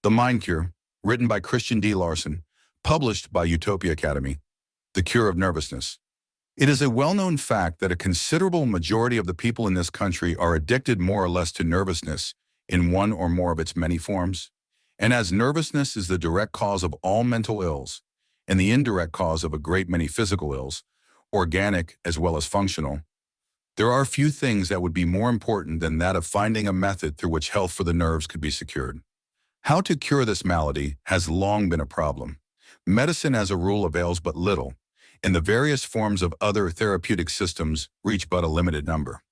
The Mind Cure, written by Cristian D. Larson, published by Utopia Academy, The Cure of Nervousness. It is a well-known fact that a considerable majority of the people in this country are addicted more or less to nervousness in one or more of its many forms. And as nervousness is the direct cause of all mental ills, and the indirect cause of a great many physical ills, organic as well as functional, there are few things that would be more important than that of finding a method through which health for the nerves could be secured. How to cure this malady has long been a problem. Medicine as a rule avails but little, and the various forms of other therapeutic systems reach but a limited number.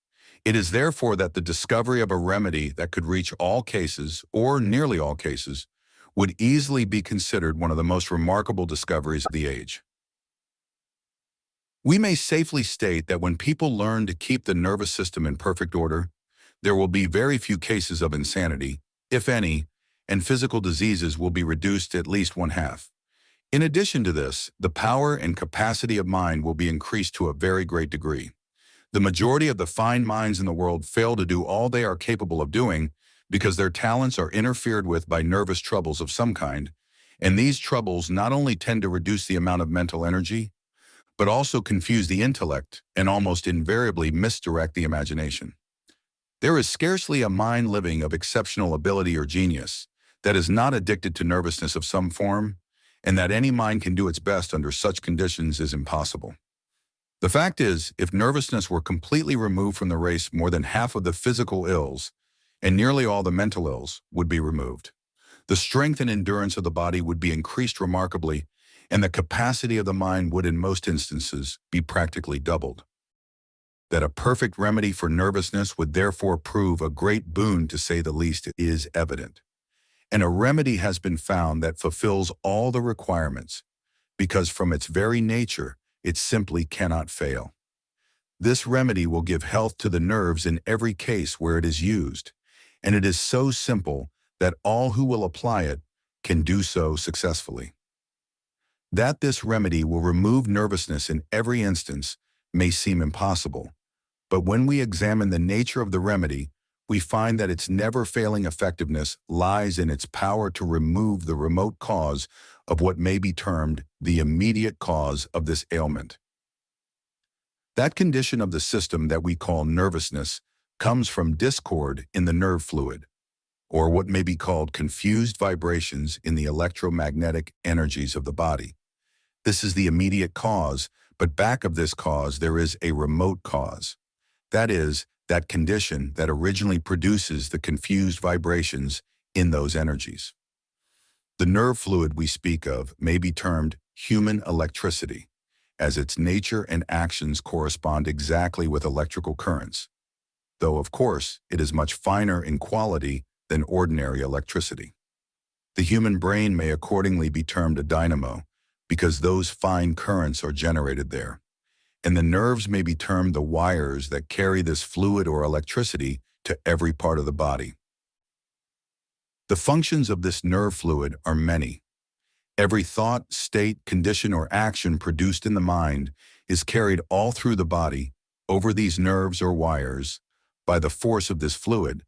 It is therefore that the discovery of a remedy that could reach all cases, or nearly all cases, would easily be considered one of the most remarkable discoveries of the age. We may safely state that when people learn to keep the nervous system in perfect order, there will be very few cases of insanity, if any, and physical diseases will be reduced to at least one half. In addition to this, the power and capacity of mind will be increased to a very great degree. The majority of the fine minds in the world fail to do all they are capable of doing because their talents are interfered with by nervous troubles of some kind, and these troubles not only tend to reduce the amount of mental energy, but also confuse the intellect and almost invariably misdirect the imagination. There is scarcely a mind living of exceptional ability or genius that is not addicted to nervousness of some form, and that any mind can do its best under such conditions is impossible. The fact is, if nervousness were completely removed from the race, more than half of the physical ills and nearly all the mental ills would be removed. The strength and endurance of the body would be increased remarkably, and the capacity of the mind would in most instances be practically doubled. That a perfect remedy for nervousness would therefore prove a great boon, to say the least, is evident. And a remedy has been found that fulfills all the requirements, because from its very nature, it simply cannot fail. This remedy will give health to the nerves in every case where it is used, and it is so simple that all who will apply it can do so successfully. That this remedy will remove nervousness in every instance may seem impossible, but when we examine the nature of the remedy, we find that its never-failing effectiveness lies in its power to remove the remote cause of what may be termed the immediate cause of this ailment. That condition of the system that we call nervousness comes from discord in the nerve fluid, or what may be called confused vibrations in the electromagnetic energies of the body. This is the immediate cause, but back of this cause there is a remote cause. That is, that condition that originally produces the confused vibrations in those energies. The nerve fluid we speak of may be termed human electricity, as its nature and actions correspond exactly with electrical currents, though of course it is much finer in quality than ordinary electricity. The human brain may accordingly be termed a dynamo, because those fine currents are generated there, and the nerves may be termed the wires that carry this fluid or electricity to every part of the body. The functions of this nerve fluid are many. Every thought, state, condition, or action produced in the mind is carried all through the body, over these nerves or wires, by the force of this fluid,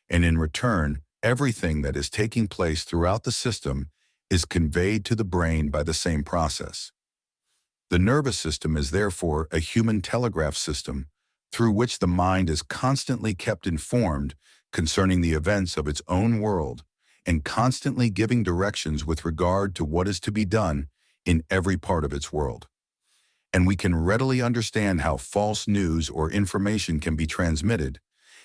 and in return, everything that is taking place throughout the system is conveyed to the brain by the same process. The nervous system is therefore a human telegraph system through which the mind is constantly kept informed concerning the events of its own world and constantly giving directions with regard to what is to be done in every part of its world. And we can readily understand how false news or information can be transmitted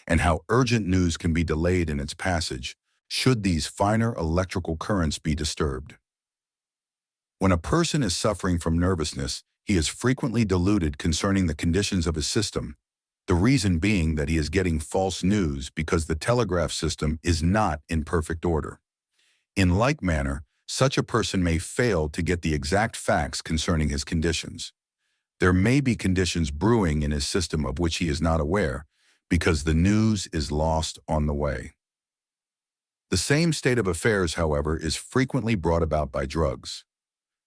and how urgent news can be delayed in its passage should these finer electrical currents be disturbed. When a person is suffering from nervousness, he is frequently deluded concerning the conditions of his system, the reason being that he is getting false news because the telegraph system is not in perfect order. In like manner, such a person may fail to get the exact facts concerning his conditions. There may be conditions brewing in his system of which he is not aware, because the news is lost on the way. The same state of affairs, however, is frequently brought about by drugs.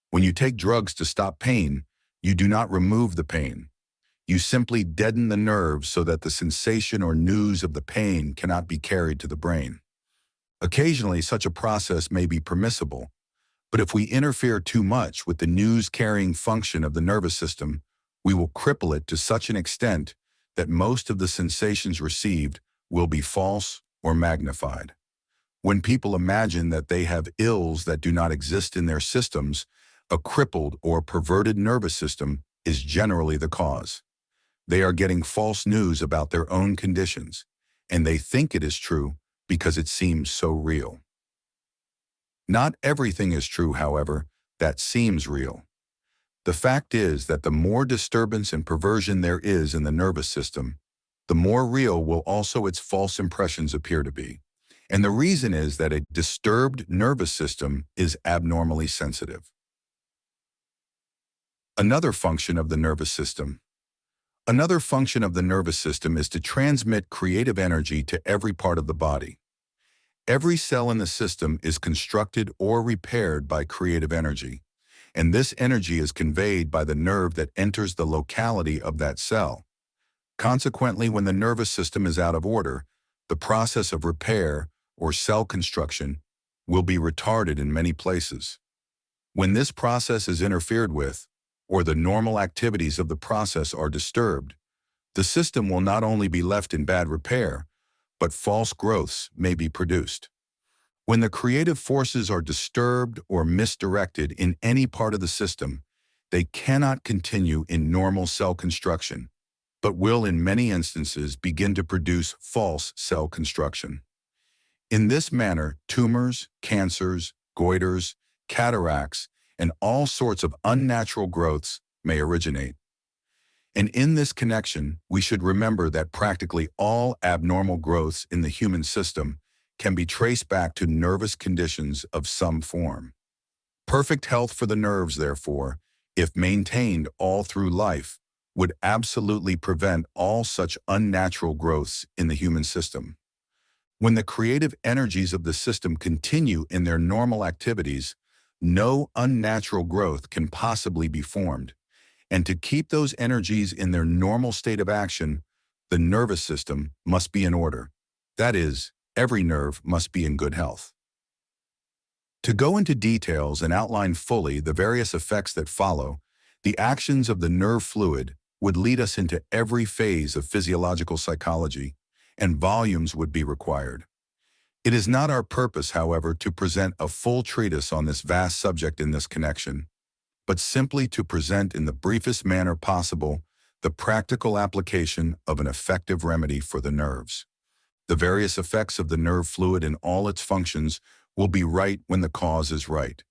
When you take drugs to stop pain, you do not remove the pain. You simply deaden the nerves so that the sensation or news of the pain cannot be carried to the brain. Occasionally, such a process may be permissible, but if we interfere too much with the news-carrying function of the nervous system, we will cripple it to such an extent that most of the sensations received will be false or magnified. When people imagine that they have ills that do not exist in their systems, a crippled or perverted nervous system is generally the cause. They are getting false news about their own conditions, and they think it is true because it seems so real. Not everything is true, however, that seems real. The fact is that the more disturbance and perversion there is in the nervous system, the more real will also its false impressions appear to be. And the reason is that a disturbed nervous system is abnormally sensitive. Another function of the nervous system. Another function of the nervous system is to transmit creative energy to every part of the body. Every cell in the system is constructed or repaired by creative energy, and this energy is conveyed by the nerve that enters the locality of that cell. Consequently, when the nervous system is out of order, the process of repair or cell construction will be retarded in many places. When this process is interfered with, or the normal activities of the process are disturbed, the system will not only be left in bad repair, but false growths may be produced. When the creative forces are disturbed or misdirected in any part of the system, they cannot continue in normal cell construction, but will in many instances begin to produce false cell construction. In this manner, tumors, cancers, goiters, cataracts, and all sorts of unnatural growths may originate. And in this connection, we should remember that practically all abnormal growths in the human system can be traced back to nervous conditions of some form. Perfect health for the nerves, therefore, if maintained all through life, would absolutely prevent all such unnatural growths in the human system. When the creative energies of the system continue in their normal activities, no unnatural growth can possibly be formed. And to keep those energies in their normal state of action, the nervous system must be in order. That is, every nerve must be in good health. To go into details and outline fully the various effects that follow, the actions of the nerve fluid would lead us into every phase of physiological psychology, and volumes would be required. It is not our purpose, however, to present a full treatise on this vast subject in this connection, but simply to present in the briefest manner possible the practical application of an effective remedy for the nerves. The various effects of the nerve fluid in all its functions will be right when the cause is right,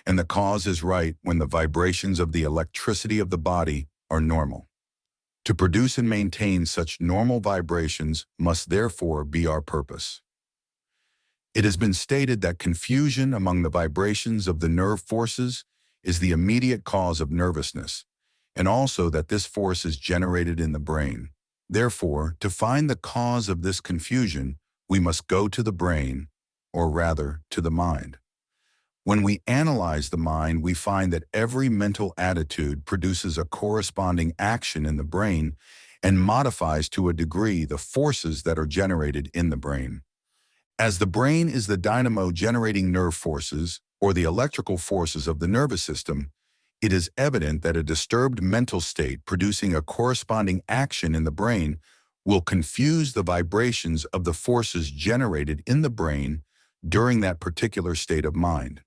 and the cause is right when the vibrations of the electricity of the body are normal. To produce and maintain such normal vibrations must therefore be our purpose. It has been stated that confusion among the vibrations of the nerve forces is the immediate cause of nervousness, and also that this force is generated in the brain. Therefore, to find the cause of this confusion, we must go to the brain, or rather, to the mind. When we analyze the mind, we find that every mental attitude produces a corresponding action in the brain and modifies to a degree the forces that are generated in the brain. As the brain is the dynamo generating nerve forces, or the electrical forces of the nervous system, it is evident that a disturbed mental state producing a corresponding action in the brain will confuse the vibrations of the forces generated in the brain during that particular state of mind.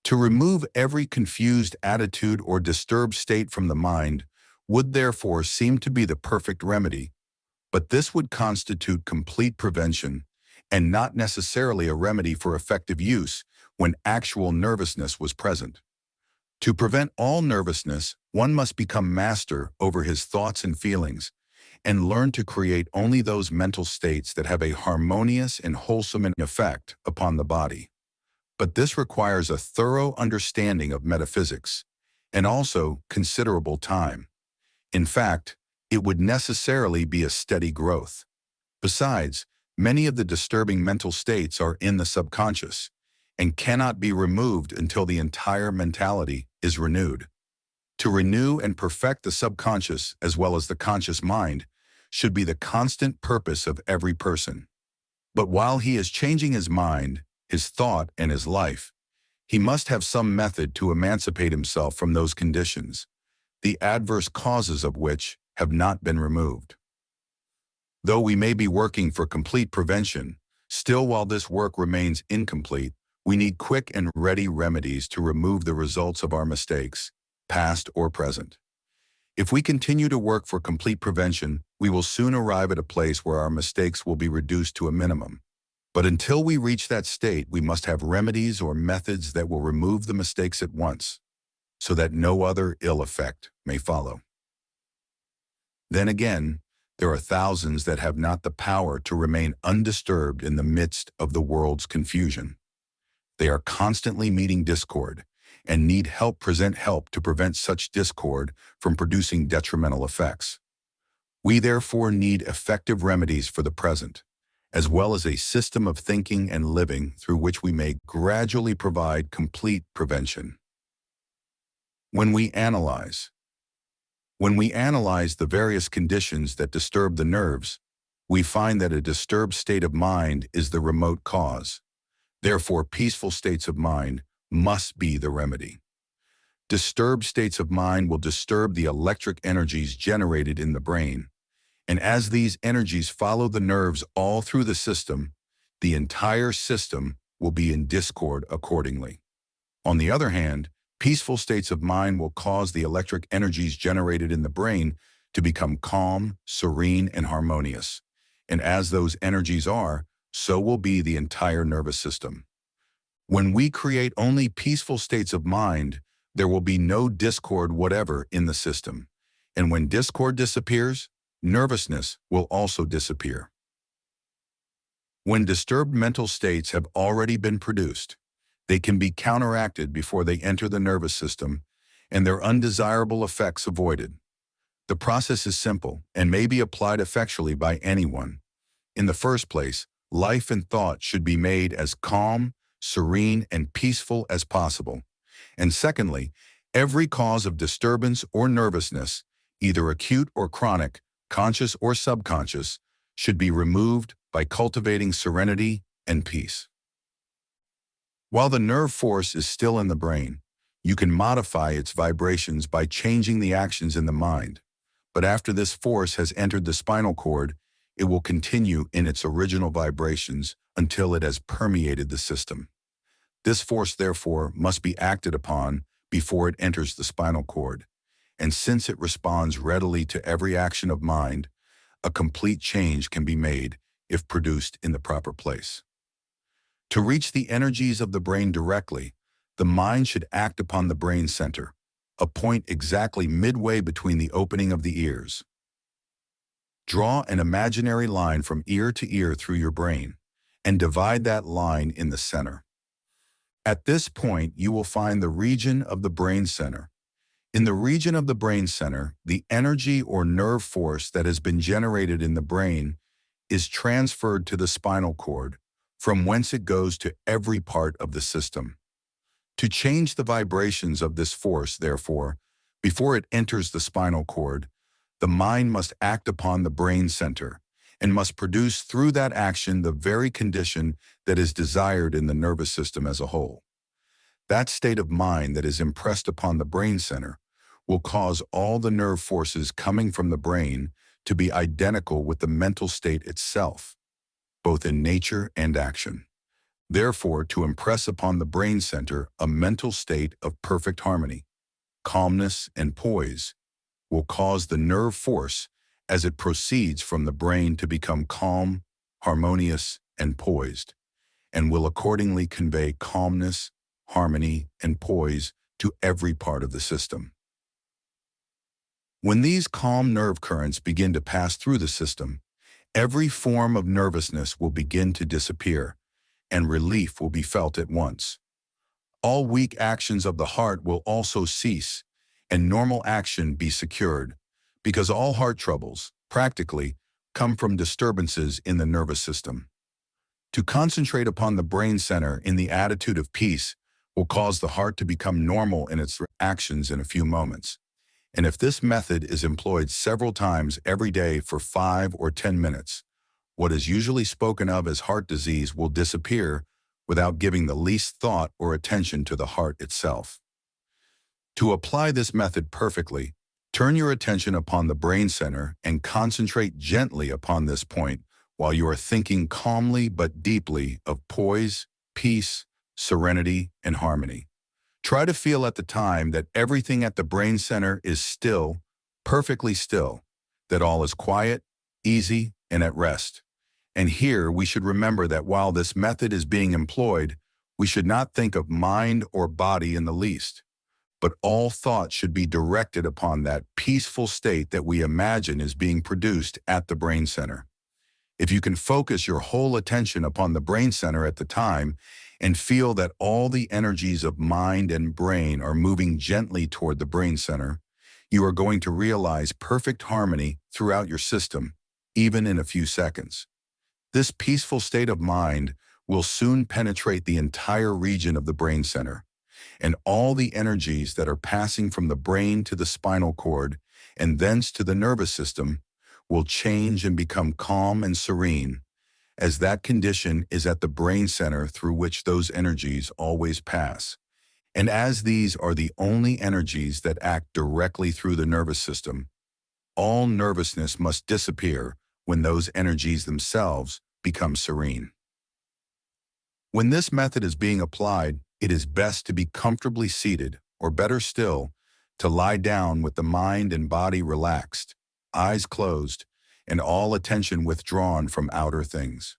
To remove every confused attitude or disturbed state from the mind would therefore seem to be the perfect remedy, but this would constitute complete prevention and not necessarily a remedy for effective use when actual nervousness was present. To prevent all nervousness, one must become master over his thoughts and feelings and learn to create only those mental states that have a harmonious and wholesome effect upon the body. But this requires a thorough understanding of metaphysics and also considerable time. In fact, it would necessarily be a steady growth. Besides, many of the disturbing mental states are in the subconscious and cannot be removed until the entire mentality is renewed. To renew and perfect the subconscious as well as the conscious mind should be the constant purpose of every person. But while he is changing his mind, his thought, and his life, he must have some method to emancipate himself from those conditions, the adverse causes of which have not been removed. Though we may be working for complete prevention, still while this work remains incomplete, we need quick and ready remedies to remove the results of our mistakes, past or present. If we continue to work for complete prevention, we will soon arrive at a place where our mistakes will be reduced to a minimum. But until we reach that state, we must have remedies or methods that will remove the mistakes at once, so that no other ill effect may follow. Then again, there are thousands that have not the power to remain undisturbed in the midst of the world's confusion. They are constantly meeting discord and need help to prevent such discord from producing detrimental effects. We therefore need effective remedies for the present, as well as a system of thinking and living through which we may gradually provide complete prevention. When we analyze the various conditions that disturb the nerves, we find that a disturbed state of mind is the remote cause. Therefore, peaceful states of mind must be the remedy. Disturbed states of mind will disturb the electric energies generated in the brain, and as these energies follow the nerves all through the system, the entire system will be in discord accordingly. On the other hand, peaceful states of mind will cause the electric energies generated in the brain to become calm, serene, and harmonious. And as those energies are, so will be the entire nervous system. When we create only peaceful states of mind, there will be no discord whatever in the system. And when discord disappears, nervousness will also disappear. When disturbed mental states have already been produced, they can be counteracted before they enter the nervous system and their undesirable effects avoided. The process is simple and may be applied effectually by anyone. In the first place, life and thought should be made as calm, serene, and peaceful as possible. And secondly, every cause of disturbance or nervousness, either acute or chronic, conscious or subconscious, should be removed by cultivating serenity and peace. While the nerve force is still in the brain, you can modify its vibrations by changing the actions in the mind. But after this force has entered the spinal cord, it will continue in its original vibrations until it has permeated the system. This force, therefore, must be acted upon before it enters the spinal cord, and since it responds readily to every action of mind, a complete change can be made if produced in the proper place. To reach the energies of the brain directly, the mind should act upon the brain center, a point exactly midway between the opening of the ears. Draw an imaginary line from ear to ear through your brain, and divide that line in the center. At this point, you will find the region of the brain center. In the region of the brain center, the energy or nerve force that has been generated in the brain is transferred to the spinal cord, from whence it goes to every part of the system. To change the vibrations of this force, therefore, before it enters the spinal cord, the mind must act upon the brain center and must produce through that action the very condition that is desired in the nervous system as a whole. That state of mind that is impressed upon the brain center will cause all the nerve forces coming from the brain to be identical with the mental state itself, both in nature and action. Therefore, to impress upon the brain center a mental state of perfect harmony, calmness, and poise will cause the nerve force as it proceeds from the brain to become calm, harmonious, and poised, and will accordingly convey calmness, harmony, and poise to every part of the system. When these calm nerve currents begin to pass through the system, every form of nervousness will begin to disappear, and relief will be felt at once. All weak actions of the heart will also cease, and normal action be secured, because all heart troubles, practically, come from disturbances in the nervous system. To concentrate upon the brain center in the attitude of peace will cause the heart to become normal in its actions in a few moments. And if this method is employed several times every day for 5 or 10 minutes, What is usually spoken of as heart disease will disappear without giving the least thought or attention to the heart itself. To apply this method perfectly, turn your attention upon the brain center and concentrate gently upon this point while you are thinking calmly but deeply of poise, peace, serenity, and harmony. Try to feel at the time that everything at the brain center is still, perfectly still, that all is quiet, easy, and at rest. And here we should remember that while this method is being employed, we should not think of mind or body in the least, but all thought should be directed upon that peaceful state that we imagine is being produced at the brain center. If you can focus your whole attention upon the brain center at the time and feel that all the energies of mind and brain are moving gently toward the brain center, you are going to realize perfect harmony throughout your system, even in a few seconds. This peaceful state of mind will soon penetrate the entire region of the brain center, and all the energies that are passing from the brain to the spinal cord and thence to the nervous system will change and become calm and serene, as that condition is at the brain center through which those energies always pass. And as these are the only energies that act directly through the nervous system, all nervousness must disappear when those energies themselves become serene. When this method is being applied, it is best to be comfortably seated, or better still, to lie down with the mind and body relaxed, eyes closed, and all attention withdrawn from outer things.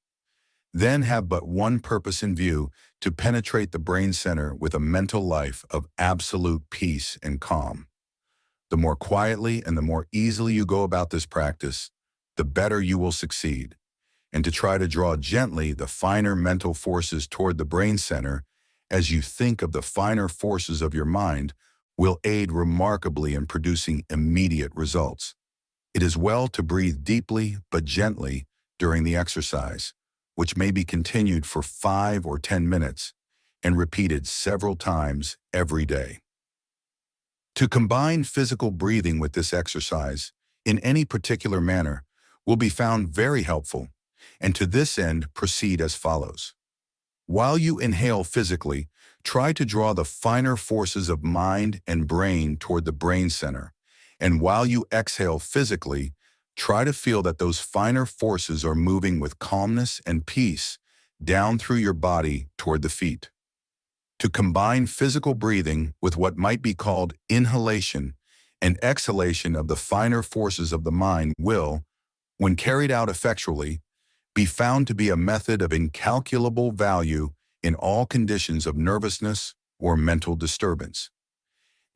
Then have but one purpose in view: to penetrate the brain center with a mental life of absolute peace and calm. The more quietly and the more easily you go about this practice, the better you will succeed. And to try to draw gently the finer mental forces toward the brain center as you think of the finer forces of your mind will aid remarkably in producing immediate results. It is well to breathe deeply but gently during the exercise, which may be continued for 5 or 10 minutes and repeated several times every day. To combine physical breathing with this exercise in any particular manner will be found very helpful, and to this end proceed as follows. While you inhale physically, try to draw the finer forces of mind and brain toward the brain center, and while you exhale physically, try to feel that those finer forces are moving with calmness and peace down through your body toward the feet. To combine physical breathing with what might be called inhalation and exhalation of the finer forces of the mind will, when carried out effectually, be found to be a method of incalculable value in all conditions of nervousness or mental disturbance.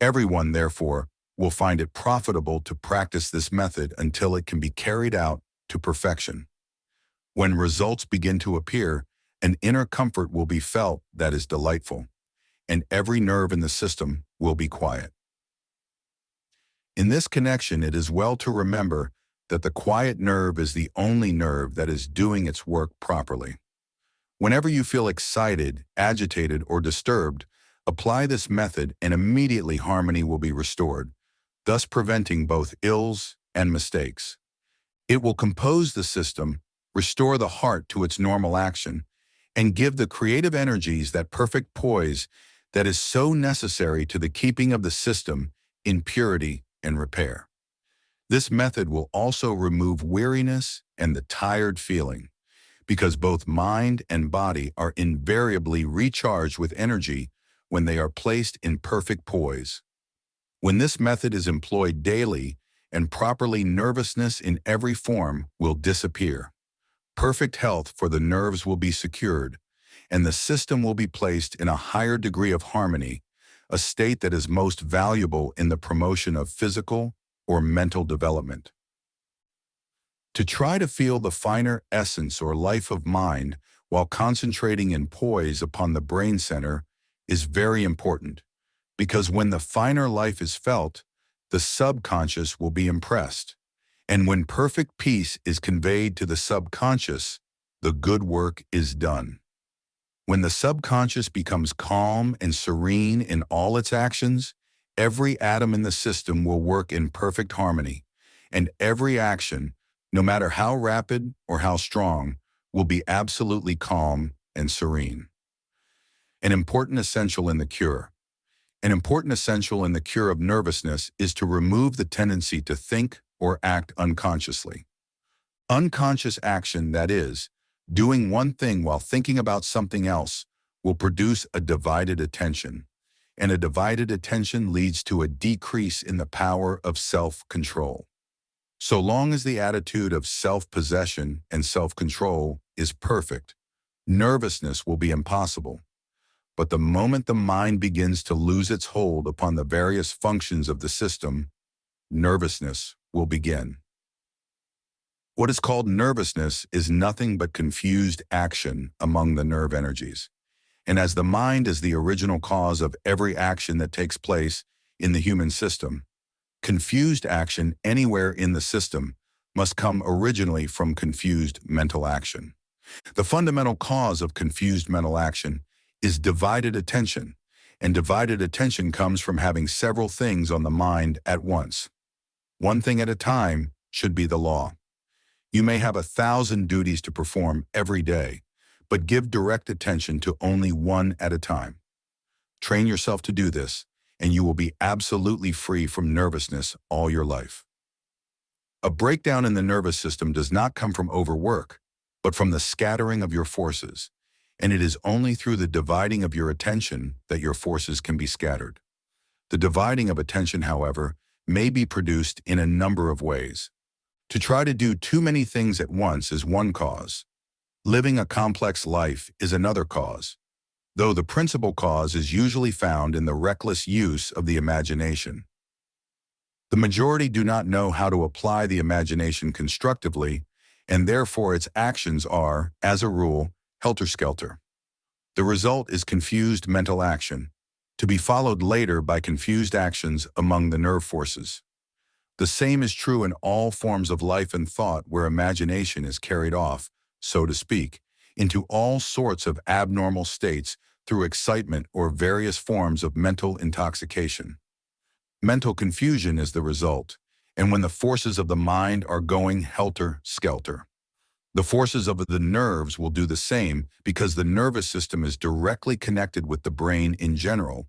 Everyone, therefore, will find it profitable to practice this method until it can be carried out to perfection. When results begin to appear, an inner comfort will be felt that is delightful, and every nerve in the system will be quiet. In this connection, it is well to remember that the quiet nerve is the only nerve that is doing its work properly. Whenever you feel excited, agitated, or disturbed, apply this method and immediately harmony will be restored, thus preventing both ills and mistakes. It will compose the system, restore the heart to its normal action, and give the creative energies that perfect poise that is so necessary to the keeping of the system in purity and repair. This method will also remove weariness and the tired feeling, because both mind and body are invariably recharged with energy when they are placed in perfect poise. When this method is employed daily and properly, nervousness in every form will disappear. Perfect health for the nerves will be secured, and the system will be placed in a higher degree of harmony, a state that is most valuable in the promotion of physical or mental development. To try to feel the finer essence or life of mind while concentrating in poise upon the brain center is very important, because when the finer life is felt, the subconscious will be impressed, and when perfect peace is conveyed to the subconscious, the good work is done. When the subconscious becomes calm and serene in all its actions, every atom in the system will work in perfect harmony, and every action, no matter how rapid or how strong, will be absolutely calm and serene. An important essential in the cure. An important essential in the cure of nervousness is to remove the tendency to think or act unconsciously. Unconscious action, that is, doing one thing while thinking about something else, will produce a divided attention, and a divided attention leads to a decrease in the power of self-control. So long as the attitude of self-possession and self-control is perfect, nervousness will be impossible. But the moment the mind begins to lose its hold upon the various functions of the system, nervousness will begin. What is called nervousness is nothing but confused action among the nerve energies. And as the mind is the original cause of every action that takes place in the human system, confused action anywhere in the system must come originally from confused mental action. The fundamental cause of confused mental action is divided attention, and divided attention comes from having several things on the mind at once. One thing at a time should be the law. You may have 1,000 duties to perform every day, but give direct attention to only one at a time. Train yourself to do this, and you will be absolutely free from nervousness all your life. A breakdown in the nervous system does not come from overwork, but from the scattering of your forces, and it is only through the dividing of your attention that your forces can be scattered. The dividing of attention, however, may be produced in a number of ways. To try to do too many things at once is one cause. Living a complex life is another cause, though the principal cause is usually found in the reckless use of the imagination. The majority do not know how to apply the imagination constructively, and therefore its actions are, as a rule, helter-skelter. The result is confused mental action, to be followed later by confused actions among the nerve forces. The same is true in all forms of life and thought where imagination is carried off, so to speak, into all sorts of abnormal states through excitement or various forms of mental intoxication. Mental confusion is the result, and when the forces of the mind are going helter-skelter. The forces of the nerves will do the same because the nervous system is directly connected with the brain in general,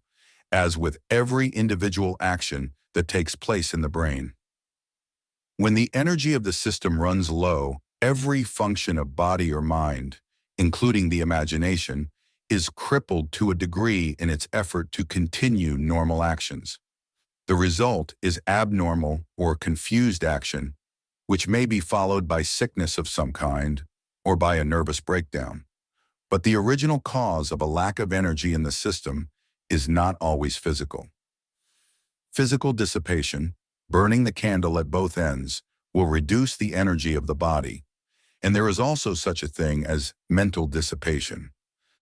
as with every individual action that takes place in the brain. When the energy of the system runs low, every function of body or mind, including the imagination, is crippled to a degree in its effort to continue normal actions. The result is abnormal or confused action, which may be followed by sickness of some kind or by a nervous breakdown. But the original cause of a lack of energy in the system is not always physical. Physical dissipation, burning the candle at both ends, will reduce the energy of the body, and there is also such a thing as mental dissipation,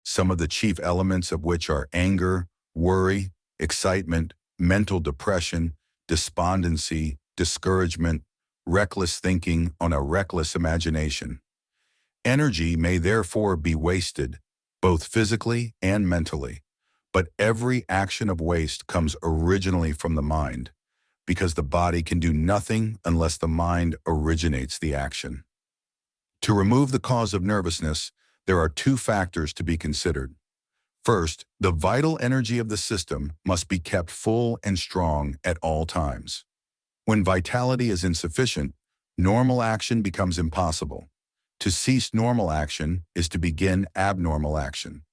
some of the chief elements of which are anger, worry, excitement, mental depression, despondency, discouragement, reckless thinking on a reckless imagination. Energy may therefore be wasted, both physically and mentally, but every action of waste comes originally from the mind, because the body can do nothing unless the mind originates the action. To remove the cause of nervousness, there are two factors to be considered. First, the vital energy of the system must be kept full and strong at all times. When vitality is insufficient, normal action becomes impossible. To cease normal action is to begin abnormal action.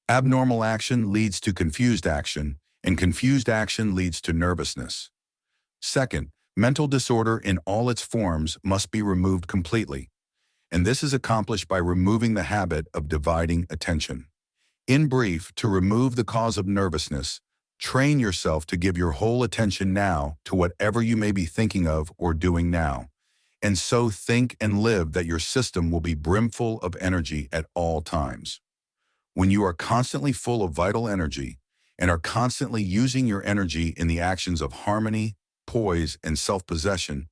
Abnormal action leads to confused action, and confused action leads to nervousness. Second, mental disorder in all its forms must be removed completely, and this is accomplished by removing the habit of dividing attention. In brief, to remove the cause of nervousness, train yourself to give your whole attention now to whatever you may be thinking of or doing now, and so think and live that your system will be brimful of energy at all times. When you are constantly full of vital energy and are constantly using your energy in the actions of harmony, poise, and self-possession,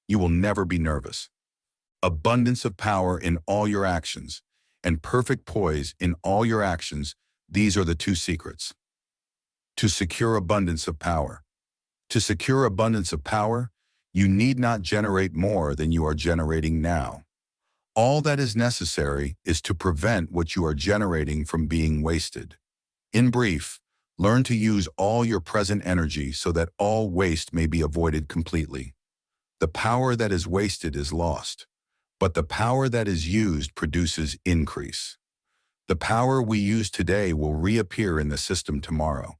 you will never be nervous. Abundance of power in all your actions and perfect poise in all your actions, these are the two secrets. To secure abundance of power. To secure abundance of power, You need not generate more than you are generating now. All that is necessary is to prevent what you are generating from being wasted. In brief, learn to use all your present energy so that all waste may be avoided completely. The power that is wasted is lost, but the power that is used produces increase. The power we use today will reappear in the system tomorrow,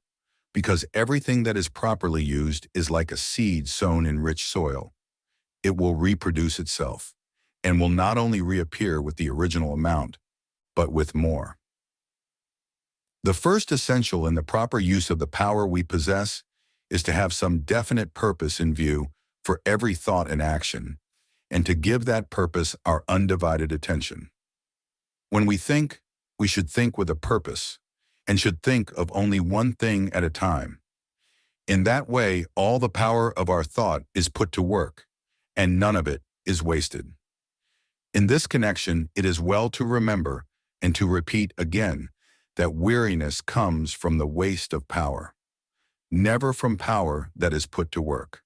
because everything that is properly used is like a seed sown in rich soil. It will reproduce itself, and will not only reappear with the original amount, but with more. The first essential in the proper use of the power we possess is to have some definite purpose in view for every thought and action, and to give that purpose our undivided attention. When we think, we should think with a purpose, and should think of only one thing at a time. In that way, all the power of our thought is put to work, and none of it is wasted. In this connection, it is well to remember and to repeat again that weariness comes from the waste of power, never from power that is put to work.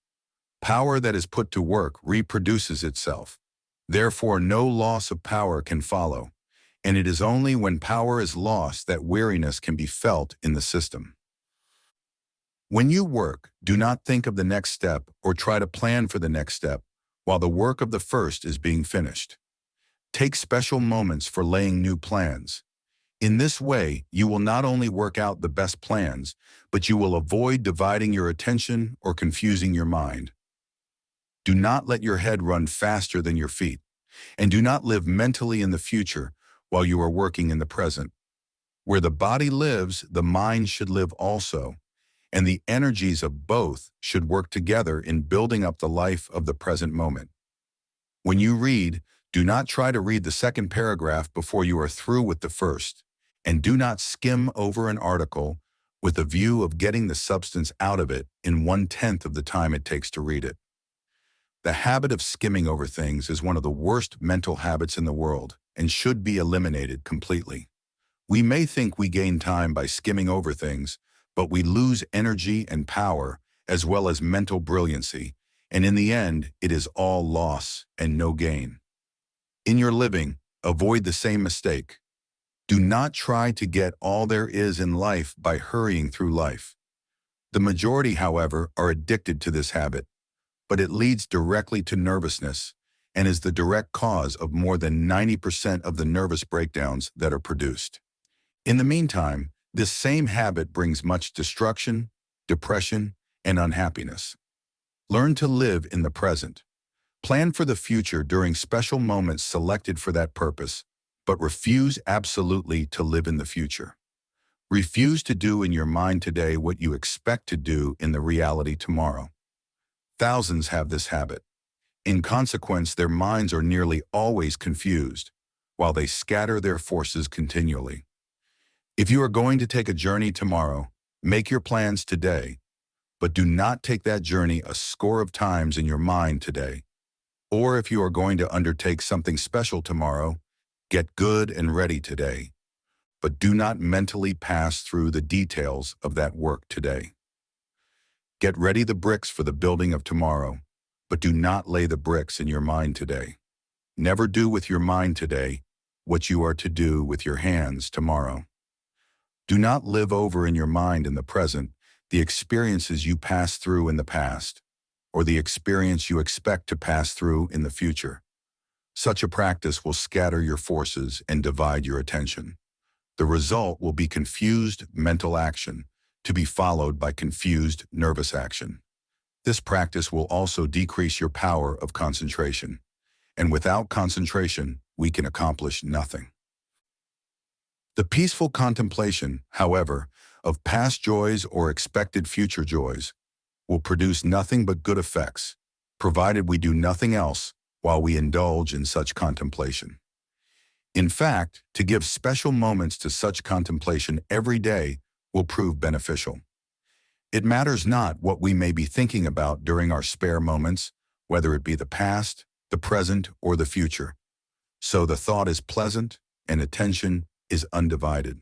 Power that is put to work reproduces itself. Therefore, no loss of power can follow, and it is only when power is lost that weariness can be felt in the system. When you work, do not think of the next step or try to plan for the next step while the work of the first is being finished. Take special moments for laying new plans. In this way, you will not only work out the best plans, but you will avoid dividing your attention or confusing your mind. Do not let your head run faster than your feet, and do not live mentally in the future while you are working in the present. Where the body lives, the mind should live also, and the energies of both should work together in building up the life of the present moment. When you read, do not try to read the second paragraph before you are through with the first, and do not skim over an article with the view of getting the substance out of it in 1/10 of the time it takes to read it. The habit of skimming over things is one of the worst mental habits in the world and should be eliminated completely. We may think we gain time by skimming over things, but we lose energy and power as well as mental brilliancy, and in the end, it is all loss and no gain. In your living, avoid the same mistake. Do not try to get all there is in life by hurrying through life. The majority, however, are addicted to this habit, but it leads directly to nervousness and is the direct cause of more than 90% of the nervous breakdowns that are produced. In the meantime, this same habit brings much destruction, depression, and unhappiness. Learn to live in the present. Plan for the future during special moments selected for that purpose, but refuse absolutely to live in the future. Refuse to do in your mind today what you expect to do in the reality tomorrow. Thousands have this habit. In consequence, their minds are nearly always confused, while they scatter their forces continually. If you are going to take a journey tomorrow, make your plans today, but do not take that journey a score of times in your mind today. Or if you are going to undertake something special tomorrow, get good and ready today, but do not mentally pass through the details of that work today. Get ready the bricks for the building of tomorrow, but do not lay the bricks in your mind today. Never do with your mind today what you are to do with your hands tomorrow. Do not live over in your mind in the present the experiences you passed through in the past, or the experience you expect to pass through in the future. Such a practice will scatter your forces and divide your attention. The result will be confused mental action, to be followed by confused nervous action. This practice will also decrease your power of concentration, and without concentration, we can accomplish nothing. The peaceful contemplation, however, of past joys or expected future joys will produce nothing but good effects, provided we do nothing else while we indulge in such contemplation. In fact, to give special moments to such contemplation every day will prove beneficial. It matters not what we may be thinking about during our spare moments, whether it be the past, the present, or the future. So the thought is pleasant and attention is undivided.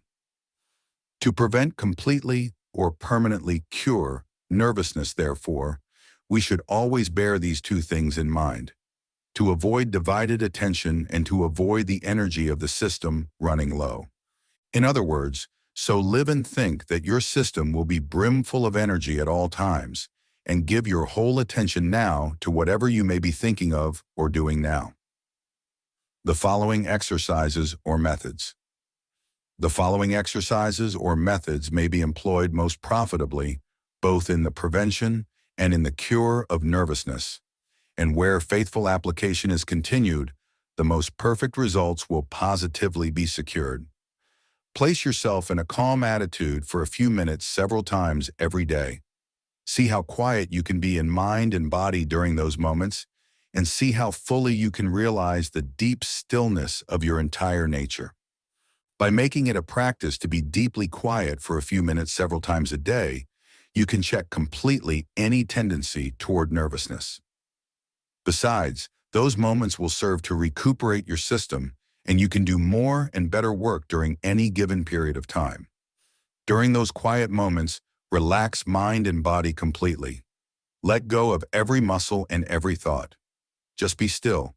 To prevent completely or permanently cure nervousness, therefore, We should always bear these two things in mind, to avoid divided attention and to avoid the energy of the system running low. In other words, so live and think that your system will be brimful of energy at all times, and give your whole attention now to whatever you may be thinking of or doing now. The following exercises or methods. The following exercises or methods may be employed most profitably, both in the prevention and in the cure of nervousness, and where faithful application is continued, the most perfect results will positively be secured. Place yourself in a calm attitude for a few minutes several times every day. See how quiet you can be in mind and body during those moments, and see how fully you can realize the deep stillness of your entire nature. By making it a practice to be deeply quiet for a few minutes several times a day, you can check completely any tendency toward nervousness. Besides, those moments will serve to recuperate your system, and you can do more and better work during any given period of time. During those quiet moments, relax mind and body completely. Let go of every muscle and every thought. Just be still,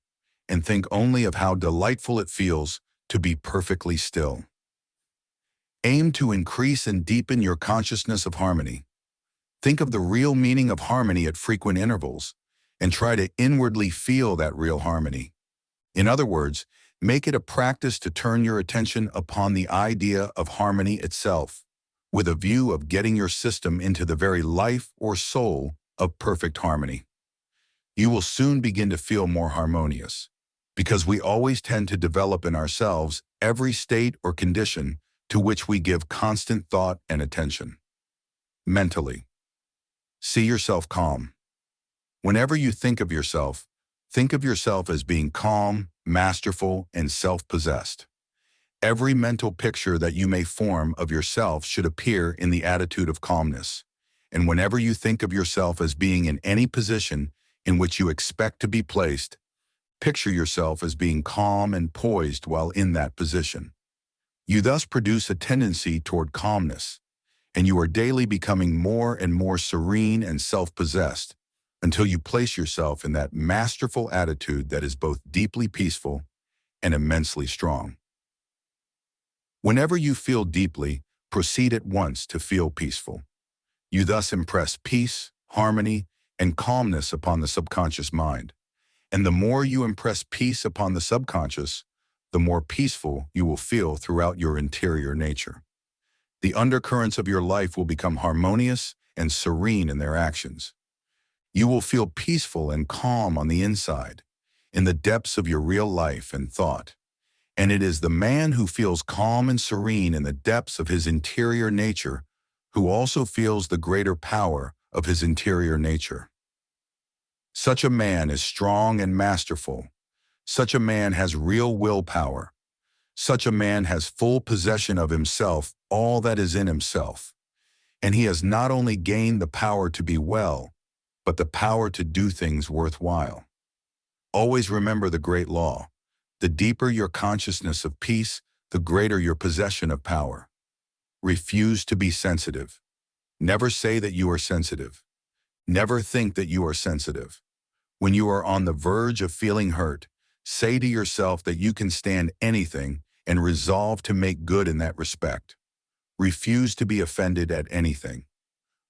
and think only of how delightful it feels to be perfectly still. Aim to increase and deepen your consciousness of harmony. Think of the real meaning of harmony at frequent intervals, and try to inwardly feel that real harmony. In other words, make it a practice to turn your attention upon the idea of harmony itself, with a view of getting your system into the very life or soul of perfect harmony. You will soon begin to feel more harmonious, because we always tend to develop in ourselves every state or condition to which we give constant thought and attention. Mentally, see yourself calm. Whenever you think of yourself as being calm, masterful, and self-possessed. Every mental picture that you may form of yourself should appear in the attitude of calmness. And whenever you think of yourself as being in any position in which you expect to be placed, picture yourself as being calm and poised while in that position. You thus produce a tendency toward calmness, and you are daily becoming more and more serene and self-possessed until you place yourself in that masterful attitude that is both deeply peaceful and immensely strong. Whenever you feel deeply, proceed at once to feel peaceful. You thus impress peace, harmony, and calmness upon the subconscious mind. And the more you impress peace upon the subconscious, the more peaceful you will feel throughout your interior nature. The undercurrents of your life will become harmonious and serene in their actions. You will feel peaceful and calm on the inside, in the depths of your real life and thought. And it is the man who feels calm and serene in the depths of his interior nature who also feels the greater power of his interior nature. Such a man is strong and masterful. Such a man has real willpower. Such a man has full possession of himself, all that is in himself. And he has not only gained the power to be well, but the power to do things worthwhile. Always remember the great law. The deeper your consciousness of peace, the greater your possession of power. Refuse to be sensitive. Never say that you are sensitive. Never think that you are sensitive. When you are on the verge of feeling hurt, say to yourself that you can stand anything and resolve to make good in that respect. Refuse to be offended at anything.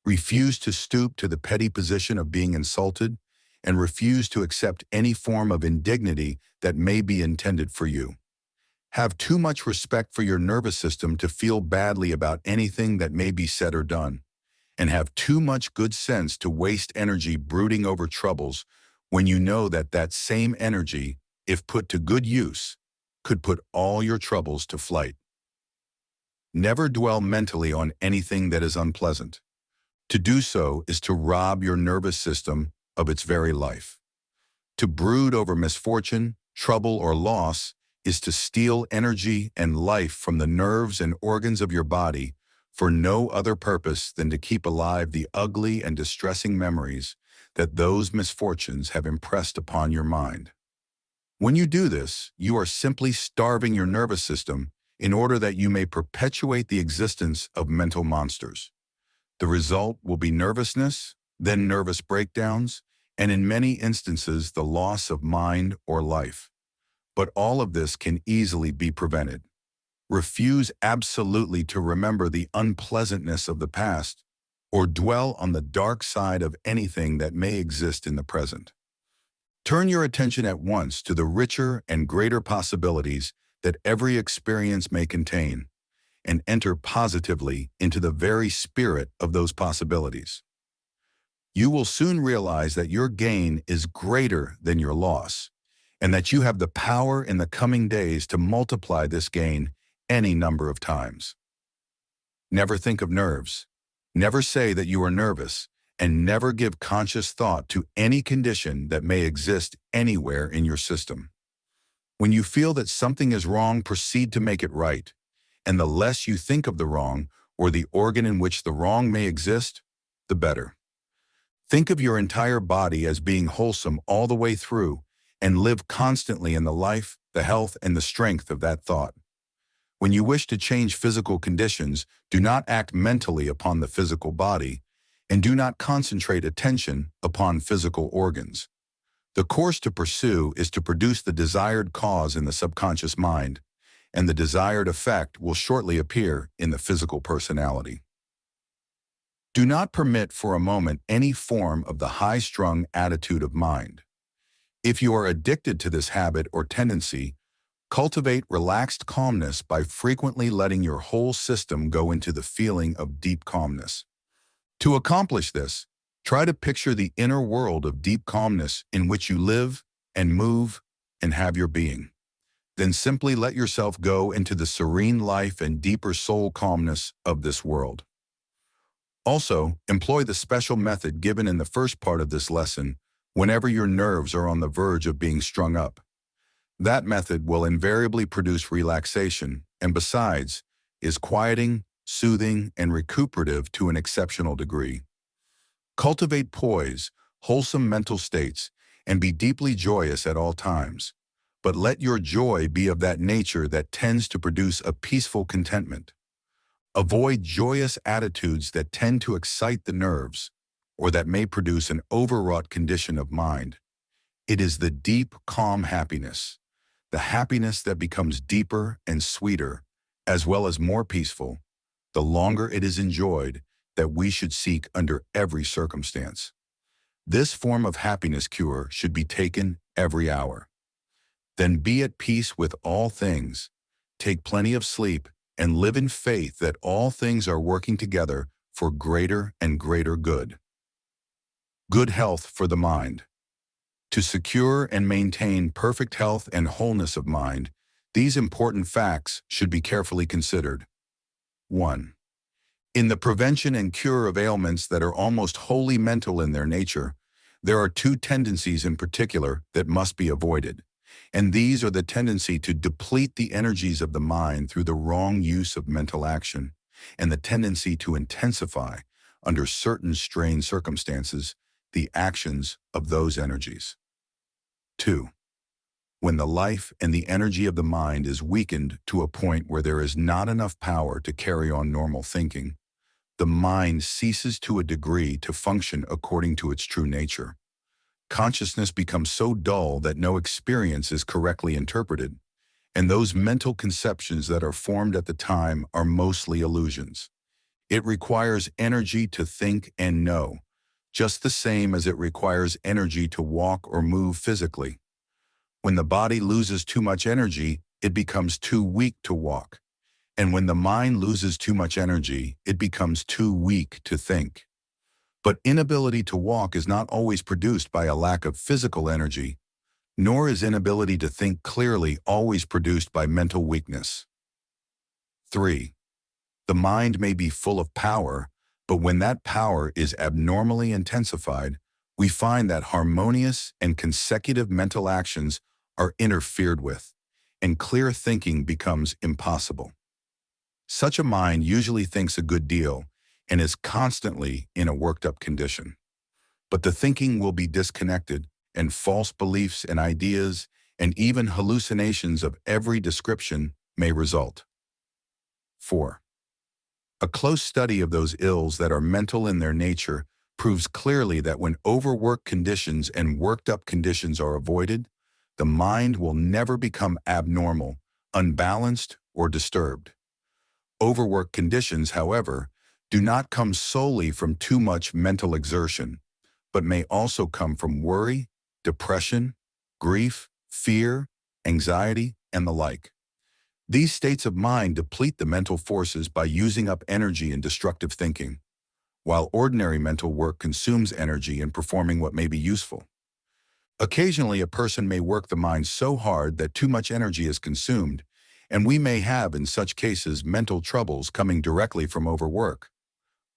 Refuse to stoop to the petty position of being insulted, and refuse to accept any form of indignity that may be intended for you. Have too much respect for your nervous system to feel badly about anything that may be said or done, and have too much good sense to waste energy brooding over troubles when you know that that same energy, if put to good use, could put all your troubles to flight. Never dwell mentally on anything that is unpleasant. To do so is to rob your nervous system of its very life. To brood over misfortune, trouble, or loss is to steal energy and life from the nerves and organs of your body for no other purpose than to keep alive the ugly and distressing memories that those misfortunes have impressed upon your mind. When you do this, you are simply starving your nervous system in order that you may perpetuate the existence of mental monsters. The result will be nervousness, then nervous breakdowns, and in many instances the loss of mind or life. But all of this can easily be prevented. Refuse absolutely to remember the unpleasantness of the past or dwell on the dark side of anything that may exist in the present. Turn your attention at once to the richer and greater possibilities that every experience may contain, and enter positively into the very spirit of those possibilities. You will soon realize that your gain is greater than your loss, and that you have the power in the coming days to multiply this gain any number of times. Never think of nerves. Never say that you are nervous, and never give conscious thought to any condition that may exist anywhere in your system. When you feel that something is wrong, proceed to make it right, and the less you think of the wrong or the organ in which the wrong may exist, the better. Think of your entire body as being wholesome all the way through, and live constantly in the life, the health, and the strength of that thought. When you wish to change physical conditions, do not act mentally upon the physical body, and do not concentrate attention upon physical organs. The course to pursue is to produce the desired cause in the subconscious mind, and the desired effect will shortly appear in the physical personality. Do not permit for a moment any form of the high-strung attitude of mind. If you are addicted to this habit or tendency, cultivate relaxed calmness by frequently letting your whole system go into the feeling of deep calmness. To accomplish this, try to picture the inner world of deep calmness in which you live and move and have your being. Then simply let yourself go into the serene life and deeper soul calmness of this world. Also, employ the special method given in the first part of this lesson whenever your nerves are on the verge of being strung up. That method will invariably produce relaxation and, besides, is quieting, soothing, and recuperative to an exceptional degree. Cultivate poise, wholesome mental states, and be deeply joyous at all times. But let your joy be of that nature that tends to produce a peaceful contentment. Avoid joyous attitudes that tend to excite the nerves, or that may produce an overwrought condition of mind. It is the deep, calm happiness, the happiness that becomes deeper and sweeter, as well as more peaceful, the longer it is enjoyed, that we should seek under every circumstance. This form of happiness cure should be taken every hour. Then be at peace with all things, take plenty of sleep, and live in faith that all things are working together for greater and greater good. Good health for the mind. To secure and maintain perfect health and wholeness of mind, these important facts should be carefully considered. 1. In the prevention and cure of ailments that are almost wholly mental in their nature, there are two tendencies in particular that must be avoided, and these are the tendency to deplete the energies of the mind through the wrong use of mental action, and the tendency to intensify, under certain strained circumstances, the actions of those energies. 2. When the life and the energy of the mind is weakened to a point where there is not enough power to carry on normal thinking, the mind ceases to a degree to function according to its true nature. Consciousness becomes so dull that no experience is correctly interpreted, and those mental conceptions that are formed at the time are mostly illusions. It requires energy to think and know, just the same as it requires energy to walk or move physically. When the body loses too much energy, it becomes too weak to walk. And when the mind loses too much energy, it becomes too weak to think. But inability to walk is not always produced by a lack of physical energy, nor is inability to think clearly always produced by mental weakness. 3. The mind may be full of power, but when that power is abnormally intensified, we find that harmonious and consecutive mental actions are interfered with, and clear thinking becomes impossible. Such a mind usually thinks a good deal and is constantly in a worked-up condition. But the thinking will be disconnected, and false beliefs and ideas and even hallucinations of every description may result. 4. A close study of those ills that are mental in their nature proves clearly that when overworked conditions and worked-up conditions are avoided, the mind will never become abnormal, unbalanced, or disturbed. Overworked conditions, however, do not come solely from too much mental exertion, but may also come from worry, depression, grief, fear, anxiety, and the like. These states of mind deplete the mental forces by using up energy in destructive thinking, while ordinary mental work consumes energy in performing what may be useful. Occasionally, a person may work the mind so hard that too much energy is consumed, and we may have, in such cases, mental troubles coming directly from overwork.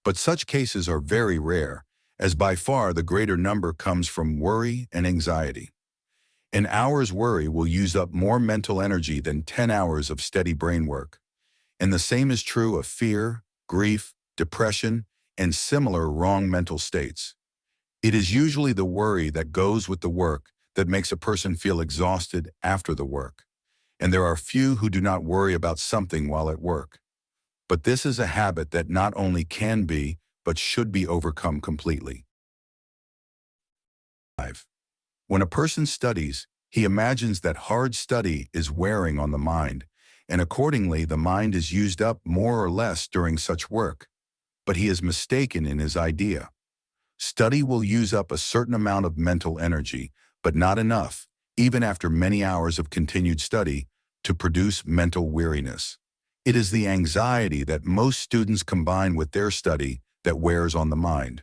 But such cases are very rare, as by far the greater number comes from worry and anxiety. An hour's worry will use up more mental energy than 10 hours of steady brain work. And the same is true of fear, grief, depression, and similar wrong mental states. It is usually the worry that goes with the work that makes a person feel exhausted after the work. And there are few who do not worry about something while at work. But this is a habit that not only can be, but should be overcome completely. 5. When a person studies, he imagines that hard study is wearing on the mind, and accordingly the mind is used up more or less during such work. But he is mistaken in his idea. Study will use up a certain amount of mental energy, but not enough, even after many hours of continued study, to produce mental weariness. It is the anxiety that most students combine with their study that wears on the mind.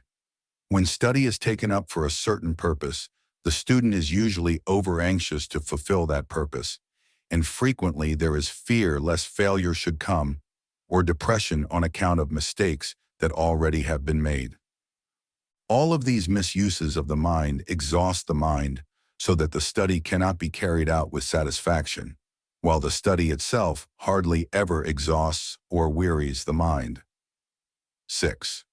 When study is taken up for a certain purpose, the student is usually over-anxious to fulfill that purpose, and frequently there is fear lest failure should come, or depression on account of mistakes that already have been made. All of these misuses of the mind exhaust the mind so that the study cannot be carried out with satisfaction, while the study itself hardly ever exhausts or wearies the mind. 6.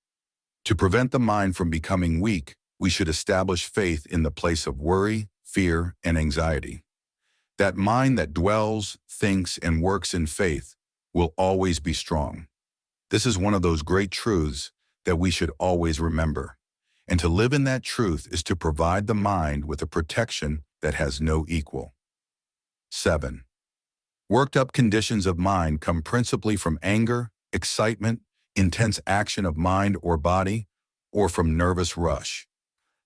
To prevent the mind from becoming weak, we should establish faith in the place of worry, fear, and anxiety. That mind that dwells, thinks, and works in faith will always be strong. This is one of those great truths that we should always remember. And to live in that truth is to provide the mind with a protection that has no equal. 7. Worked-up conditions of mind come principally from anger, excitement, intense action of mind or body, or from nervous rush.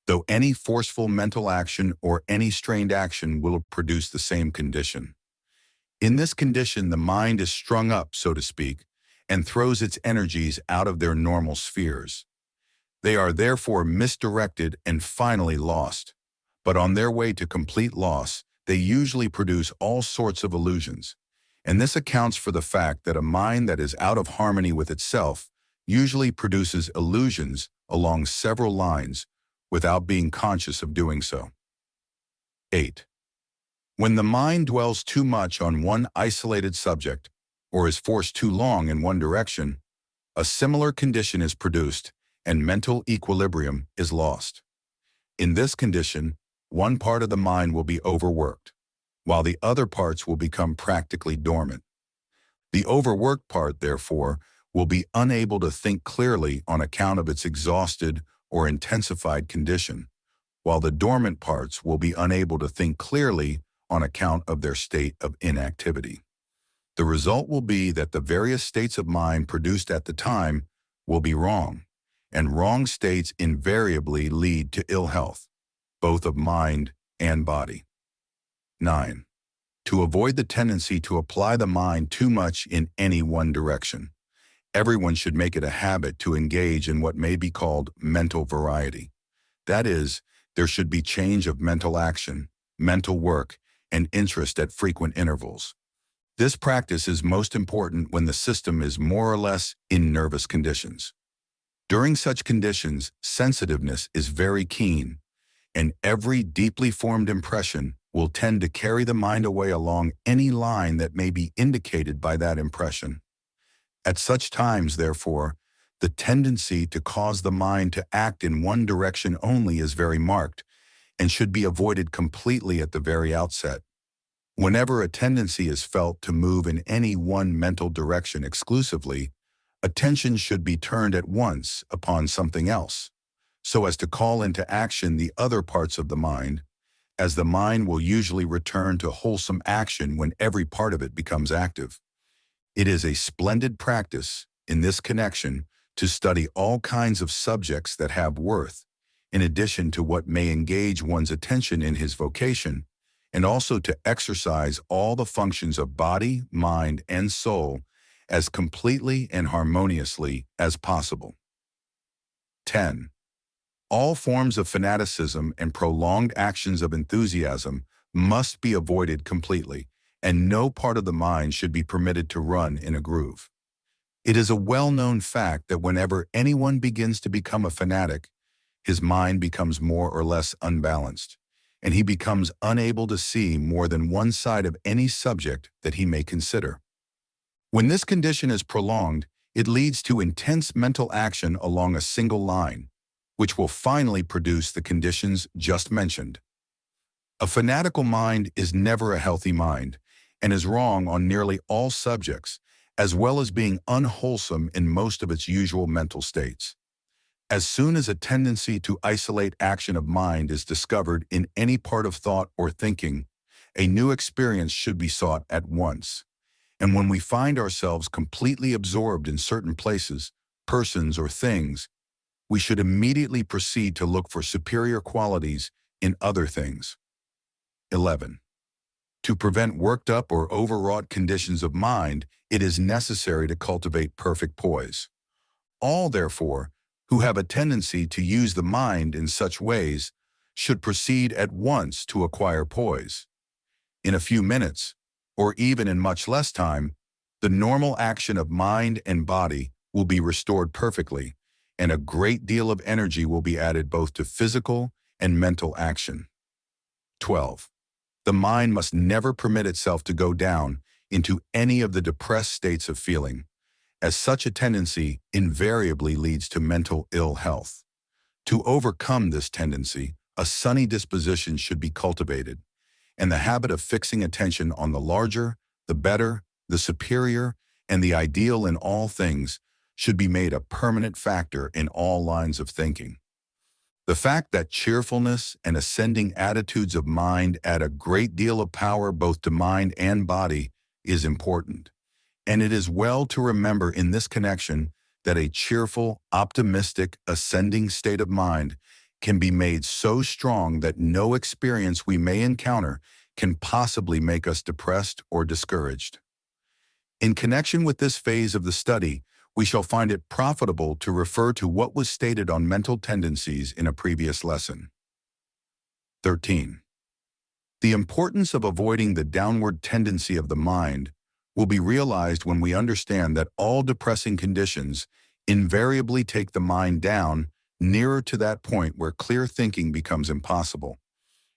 Though any forceful mental action or any strained action will produce the same condition. In this condition, the mind is strung up, so to speak, and throws its energies out of their normal spheres. They are therefore misdirected and finally lost. But on their way to complete loss, they usually produce all sorts of illusions. And this accounts for the fact that a mind that is out of harmony with itself usually produces illusions along several lines without being conscious of doing so. 8. When the mind dwells too much on one isolated subject, or is forced too long in one direction, a similar condition is produced, and mental equilibrium is lost. In this condition, one part of the mind will be overworked, while the other parts will become practically dormant. The overworked part, therefore, will be unable to think clearly on account of its exhausted or intensified condition, while the dormant parts will be unable to think clearly on account of their state of inactivity. The result will be that the various states of mind produced at the time will be wrong, and wrong states invariably lead to ill health, both of mind and body. 9. To avoid the tendency to apply the mind too much in any one direction, everyone should make it a habit to engage in what may be called mental variety. That is, there should be change of mental action, mental work, and interest at frequent intervals. This practice is most important when the system is more or less in nervous conditions. During such conditions, sensitiveness is very keen, and every deeply formed impression will tend to carry the mind away along any line that may be indicated by that impression. At such times, therefore, the tendency to cause the mind to act in one direction only is very marked and should be avoided completely at the very outset. Whenever a tendency is felt to move in any one mental direction exclusively, attention should be turned at once upon something else. so as to call into action the other parts of the mind, as the mind will usually return to wholesome action when every part of it becomes active. It is a splendid practice, in this connection, to study all kinds of subjects that have worth, in addition to what may engage one's attention in his vocation, and also to exercise all the functions of body, mind, and soul as completely and harmoniously as possible. 10. All forms of fanaticism and prolonged actions of enthusiasm must be avoided completely, and no part of the mind should be permitted to run in a groove. It is a well-known fact that whenever anyone begins to become a fanatic, his mind becomes more or less unbalanced, and he becomes unable to see more than one side of any subject that he may consider. When this condition is prolonged, it leads to intense mental action along a single line, which will finally produce the conditions just mentioned. A fanatical mind is never a healthy mind, and is wrong on nearly all subjects, as well as being unwholesome in most of its usual mental states. As soon as a tendency to isolate action of mind is discovered in any part of thought or thinking, a new experience should be sought at once. And when we find ourselves completely absorbed in certain places, persons, or things, we should immediately proceed to look for superior qualities in other things. 11. To prevent worked up or overwrought conditions of mind, it is necessary to cultivate perfect poise. All, therefore, who have a tendency to use the mind in such ways should proceed at once to acquire poise. In a few minutes, or even in much less time, the normal action of mind and body will be restored perfectly, and a great deal of energy will be added both to physical and mental action. 12. The mind must never permit itself to go down into any of the depressed states of feeling, as such a tendency invariably leads to mental ill health. To overcome this tendency, a sunny disposition should be cultivated, and the habit of fixing attention on the larger, the better, the superior, and the ideal in all things should be made a permanent factor in all lines of thinking. The fact that cheerfulness and ascending attitudes of mind add a great deal of power both to mind and body is important, and it is well to remember in this connection that a cheerful, optimistic, ascending state of mind can be made so strong that no experience we may encounter can possibly make us depressed or discouraged. In connection with this phase of the study, we shall find it profitable to refer to what was stated on mental tendencies in a previous lesson. 13. The importance of avoiding the downward tendency of the mind will be realized when we understand that all depressing conditions invariably take the mind down nearer to that point where clear thinking becomes impossible,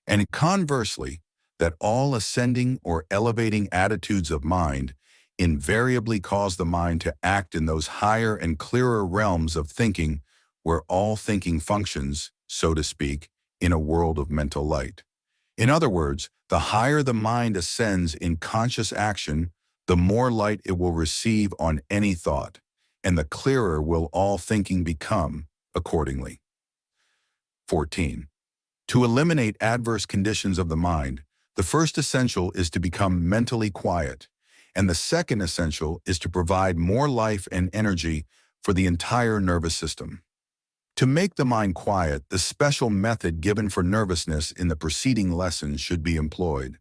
and conversely, that all ascending or elevating attitudes of mind invariably cause the mind to act in those higher and clearer realms of thinking where all thinking functions, so to speak, in a world of mental light. In other words, the higher the mind ascends in conscious action, the more light it will receive on any thought, and the clearer will all thinking become accordingly. 14. To eliminate adverse conditions of the mind, the first essential is to become mentally quiet, and the second essential is to provide more life and energy for the entire nervous system. To make the mind quiet, the special method given for nervousness in the preceding lessons should be employed,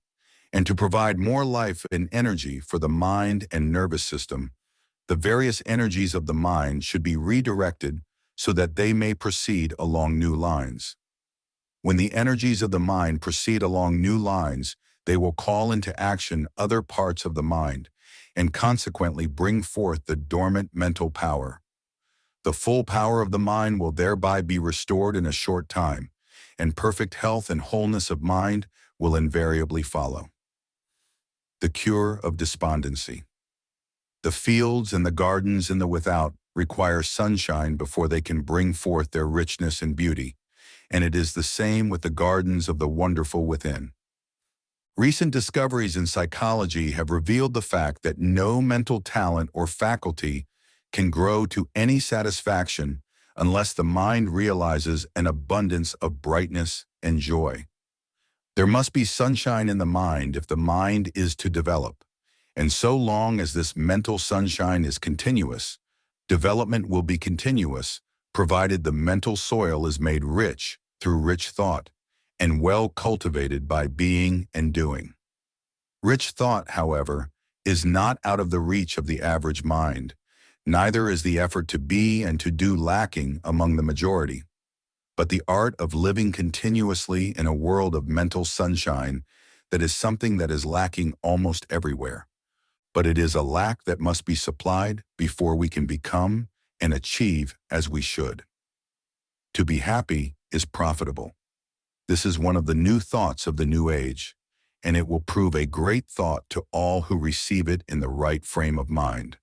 and to provide more life and energy for the mind and nervous system, the various energies of the mind should be redirected so that they may proceed along new lines. When the energies of the mind proceed along new lines, they will call into action other parts of the mind, and consequently bring forth the dormant mental power. The full power of the mind will thereby be restored in a short time, and perfect health and wholeness of mind will invariably follow. The cure of despondency. The fields and the gardens in the without require sunshine before they can bring forth their richness and beauty, and it is the same with the gardens of the wonderful within. Recent discoveries in psychology have revealed the fact that no mental talent or faculty can grow to any satisfaction unless the mind realizes an abundance of brightness and joy. There must be sunshine in the mind if the mind is to develop, and so long as this mental sunshine is continuous, development will be continuous, provided the mental soil is made rich through rich thought and well cultivated by being and doing. Rich thought, however, is not out of the reach of the average mind, neither is the effort to be and to do lacking among the majority. But the art of living continuously in a world of mental sunshine, that is something that is lacking almost everywhere. But it is a lack that must be supplied before we can become and achieve as we should. To be happy is profitable. This is one of the new thoughts of the new age, and it will prove a great thought to all who receive it in the right frame of mind.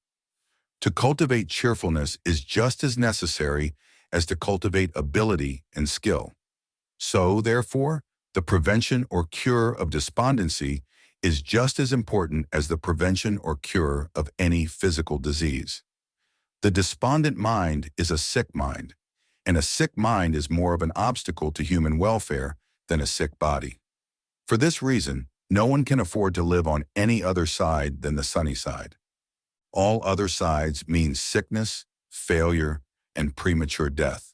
To cultivate cheerfulness is just as necessary as to cultivate ability and skill. So, therefore, the prevention or cure of despondency is just as important as the prevention or cure of any physical disease. The despondent mind is a sick mind, and a sick mind is more of an obstacle to human welfare than a sick body. For this reason, no one can afford to live on any other side than the sunny side. All other sides mean sickness, failure, and premature death.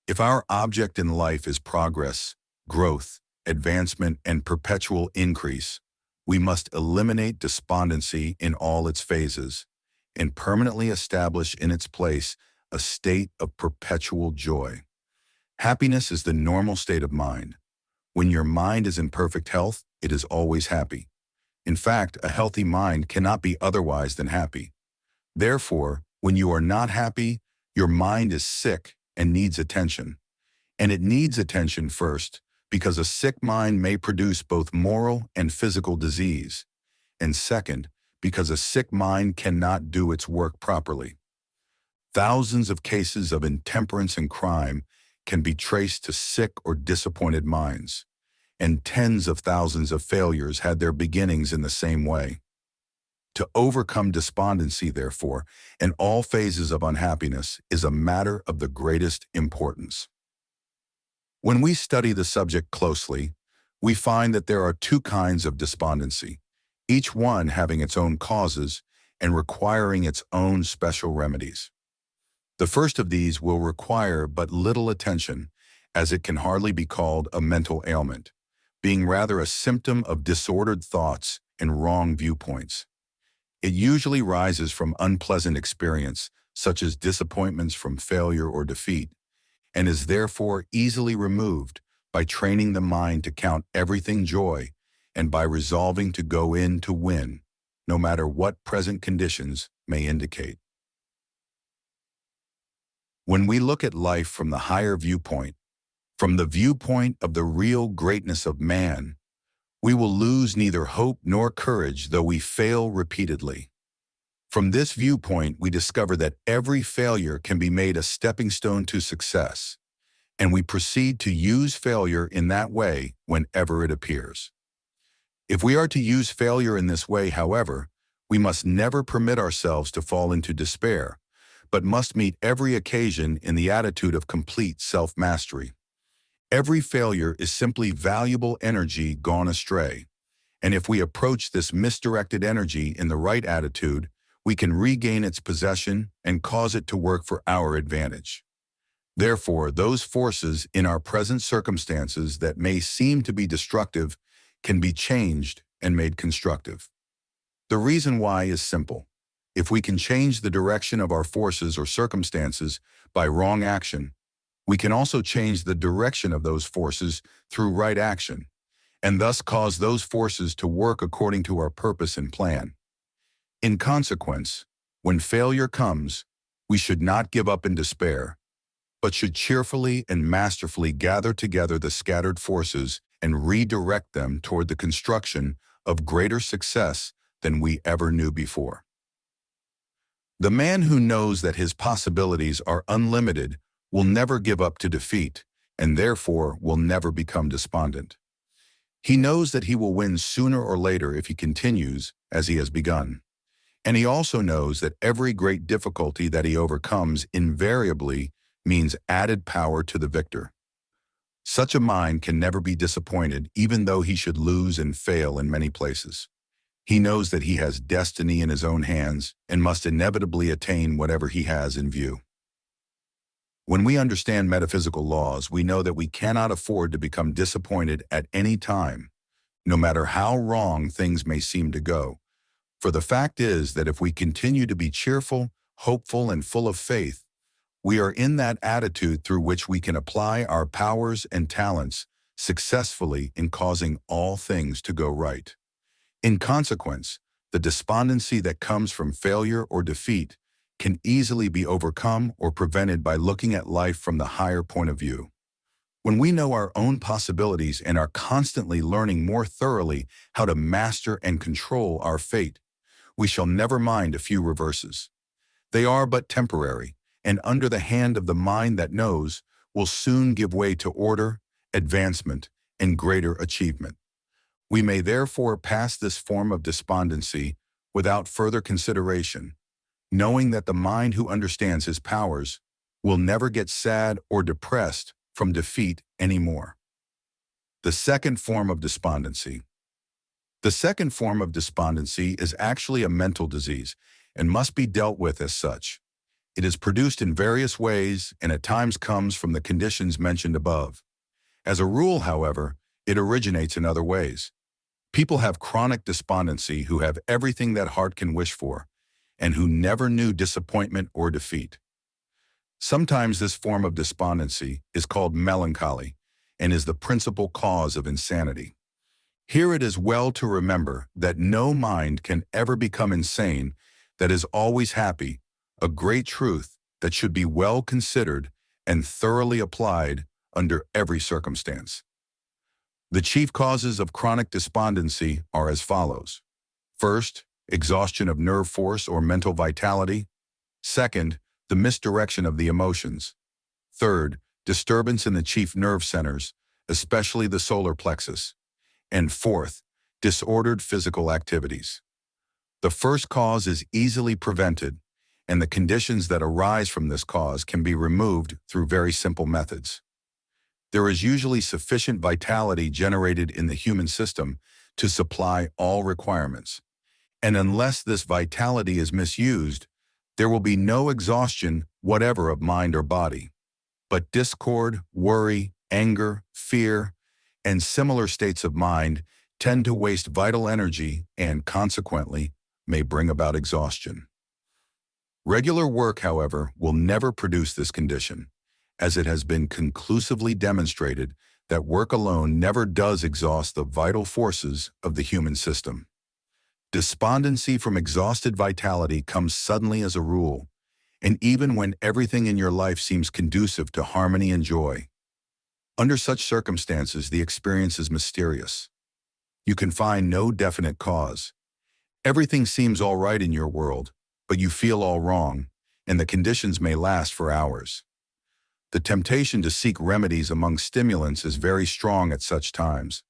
If our object in life is progress, growth, advancement, and perpetual increase, we must eliminate despondency in all its phases and permanently establish in its place a state of perpetual joy. Happiness is the normal state of mind. When your mind is in perfect health, it is always happy. In fact, a healthy mind cannot be otherwise than happy. Therefore, when you are not happy, your mind is sick and needs attention. And it needs attention first, because a sick mind may produce both moral and physical disease. And second, because a sick mind cannot do its work properly. Thousands of cases of intemperance and crime can be traced to sick or disappointed minds, and tens of thousands of failures had their beginnings in the same way. To overcome despondency, therefore, in all phases of unhappiness is a matter of the greatest importance. When we study the subject closely, we find that there are two kinds of despondency, each one having its own causes and requiring its own special remedies. The first of these will require but little attention, as it can hardly be called a mental ailment, being rather a symptom of disordered thoughts and wrong viewpoints. It usually rises from unpleasant experience, such as disappointments from failure or defeat, and is therefore easily removed by training the mind to count everything joy and by resolving to go in to win, no matter what present conditions may indicate. When we look at life from the higher viewpoint, from the viewpoint of the real greatness of man, we will lose neither hope nor courage though we fail repeatedly. From this viewpoint, we discover that every failure can be made a stepping stone to success, and we proceed to use failure in that way whenever it appears. If we are to use failure in this way, however, we must never permit ourselves to fall into despair, but must meet every occasion in the attitude of complete self-mastery. Every failure is simply valuable energy gone astray, and if we approach this misdirected energy in the right attitude, we can regain its possession and cause it to work for our advantage. Therefore, those forces in our present circumstances that may seem to be destructive can be changed and made constructive. The reason why is simple. If we can change the direction of our forces or circumstances by wrong action, we can also change the direction of those forces through right action, and thus cause those forces to work according to our purpose and plan. In consequence, when failure comes, we should not give up in despair, but should cheerfully and masterfully gather together the scattered forces and redirect them toward the construction of greater success than we ever knew before. The man who knows that his possibilities are unlimited will never give up to defeat, and therefore will never become despondent. He knows that he will win sooner or later if he continues as he has begun, And he also knows that every great difficulty that he overcomes invariably means added power to the victor. Such a mind can never be disappointed, even though he should lose and fail in many places. He knows that he has destiny in his own hands and must inevitably attain whatever he has in view. When we understand metaphysical laws, we know that we cannot afford to become disappointed at any time, no matter how wrong things may seem to go. For the fact is that if we continue to be cheerful, hopeful, and full of faith, we are in that attitude through which we can apply our powers and talents successfully in causing all things to go right. In consequence, the despondency that comes from failure or defeat can easily be overcome or prevented by looking at life from the higher point of view. When we know our own possibilities and are constantly learning more thoroughly how to master and control our fate, we shall never mind a few reverses. They are but temporary, and under the hand of the mind that knows, will soon give way to order, advancement, and greater achievement. We may therefore pass this form of despondency without further consideration, knowing that the mind who understands his powers will never get sad or depressed from defeat anymore. The second form of despondency. The second form of despondency is actually a mental disease and must be dealt with as such. It is produced in various ways and at times comes from the conditions mentioned above. As a rule, however, it originates in other ways. People have chronic despondency who have everything that heart can wish for, and who never knew disappointment or defeat. Sometimes this form of despondency is called melancholy and is the principal cause of insanity. Here it is well to remember that no mind can ever become insane that is always happy, a great truth that should be well considered and thoroughly applied under every circumstance. The chief causes of chronic despondency are as follows. First, exhaustion of nerve force or mental vitality. Second, the misdirection of the emotions. Third, disturbance in the chief nerve centers, especially the solar plexus. And fourth, disordered physical activities. The first cause is easily prevented, and the conditions that arise from this cause can be removed through very simple methods. There is usually sufficient vitality generated in the human system to supply all requirements. And unless this vitality is misused, there will be no exhaustion whatever of mind or body. But discord, worry, anger, fear, and similar states of mind tend to waste vital energy and, consequently, may bring about exhaustion. Regular work, however, will never produce this condition, as it has been conclusively demonstrated that work alone never does exhaust the vital forces of the human system. Despondency from exhausted vitality comes suddenly as a rule, and even when everything in your life seems conducive to harmony and joy. Under such circumstances, the experience is mysterious. You can find no definite cause. Everything seems all right in your world, but you feel all wrong, and the conditions may last for hours. The temptation to seek remedies among stimulants is very strong at such times,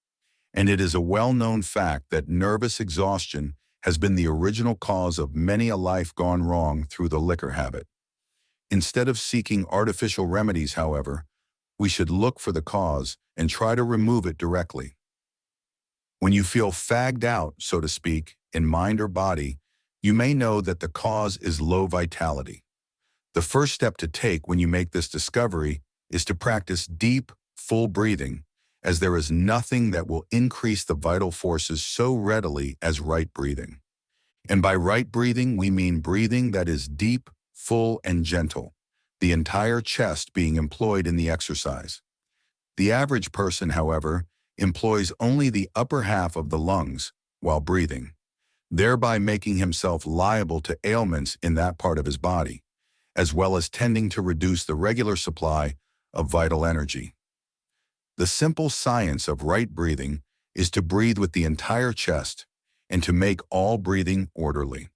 and it is a well-known fact that nervous exhaustion has been the original cause of many a life gone wrong through the liquor habit. Instead of seeking artificial remedies, however, we should look for the cause and try to remove it directly. When you feel fagged out, so to speak, in mind or body, you may know that the cause is low vitality. The first step to take when you make this discovery is to practice deep, full breathing, as there is nothing that will increase the vital forces so readily as right breathing. And by right breathing, we mean breathing that is deep, full, and gentle, the entire chest being employed in the exercise. The average person, however, employs only the upper half of the lungs while breathing, thereby making himself liable to ailments in that part of his body, as well as tending to reduce the regular supply of vital energy. The simple science of right breathing is to breathe with the entire chest and to make all breathing orderly.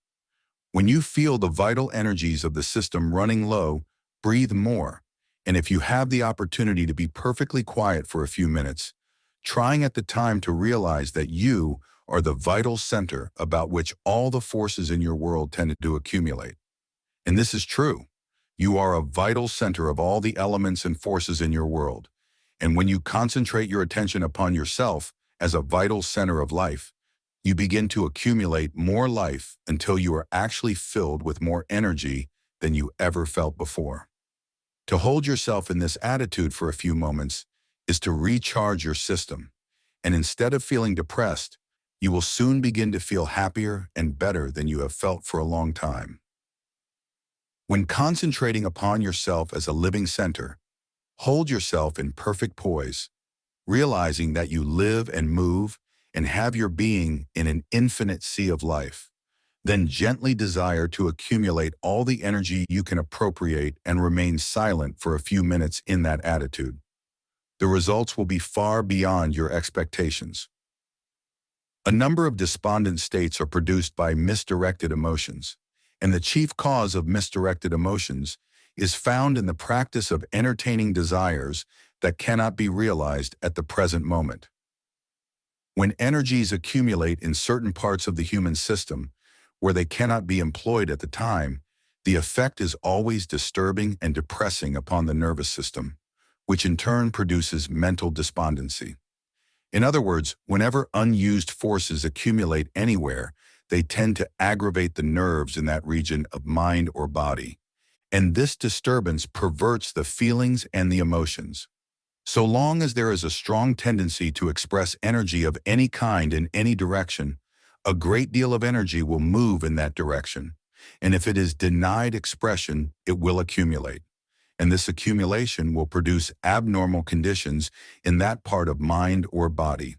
When you feel the vital energies of the system running low, breathe more, and if you have the opportunity to be perfectly quiet for a few minutes, trying at the time to realize that you are the vital center about which all the forces in your world tend to accumulate. And this is true. You are a vital center of all the elements and forces in your world. And when you concentrate your attention upon yourself as a vital center of life, you begin to accumulate more life until you are actually filled with more energy than you ever felt before. To hold yourself in this attitude for a few moments is to recharge your system. And instead of feeling depressed, you will soon begin to feel happier and better than you have felt for a long time. When concentrating upon yourself as a living center, hold yourself in perfect poise, realizing that you live and move and have your being in an infinite sea of life. Then gently desire to accumulate all the energy you can appropriate and remain silent for a few minutes in that attitude. The results will be far beyond your expectations. A number of despondent states are produced by misdirected emotions, and the chief cause of misdirected emotions is found in the practice of entertaining desires that cannot be realized at the present moment. When energies accumulate in certain parts of the human system where they cannot be employed at the time, the effect is always disturbing and depressing upon the nervous system, which in turn produces mental despondency. In other words, whenever unused forces accumulate anywhere, they tend to aggravate the nerves in that region of mind or body. And this disturbance perverts the feelings and the emotions. So long as there is a strong tendency to express energy of any kind in any direction, a great deal of energy will move in that direction. And if it is denied expression, it will accumulate. And this accumulation will produce abnormal conditions in that part of mind or body,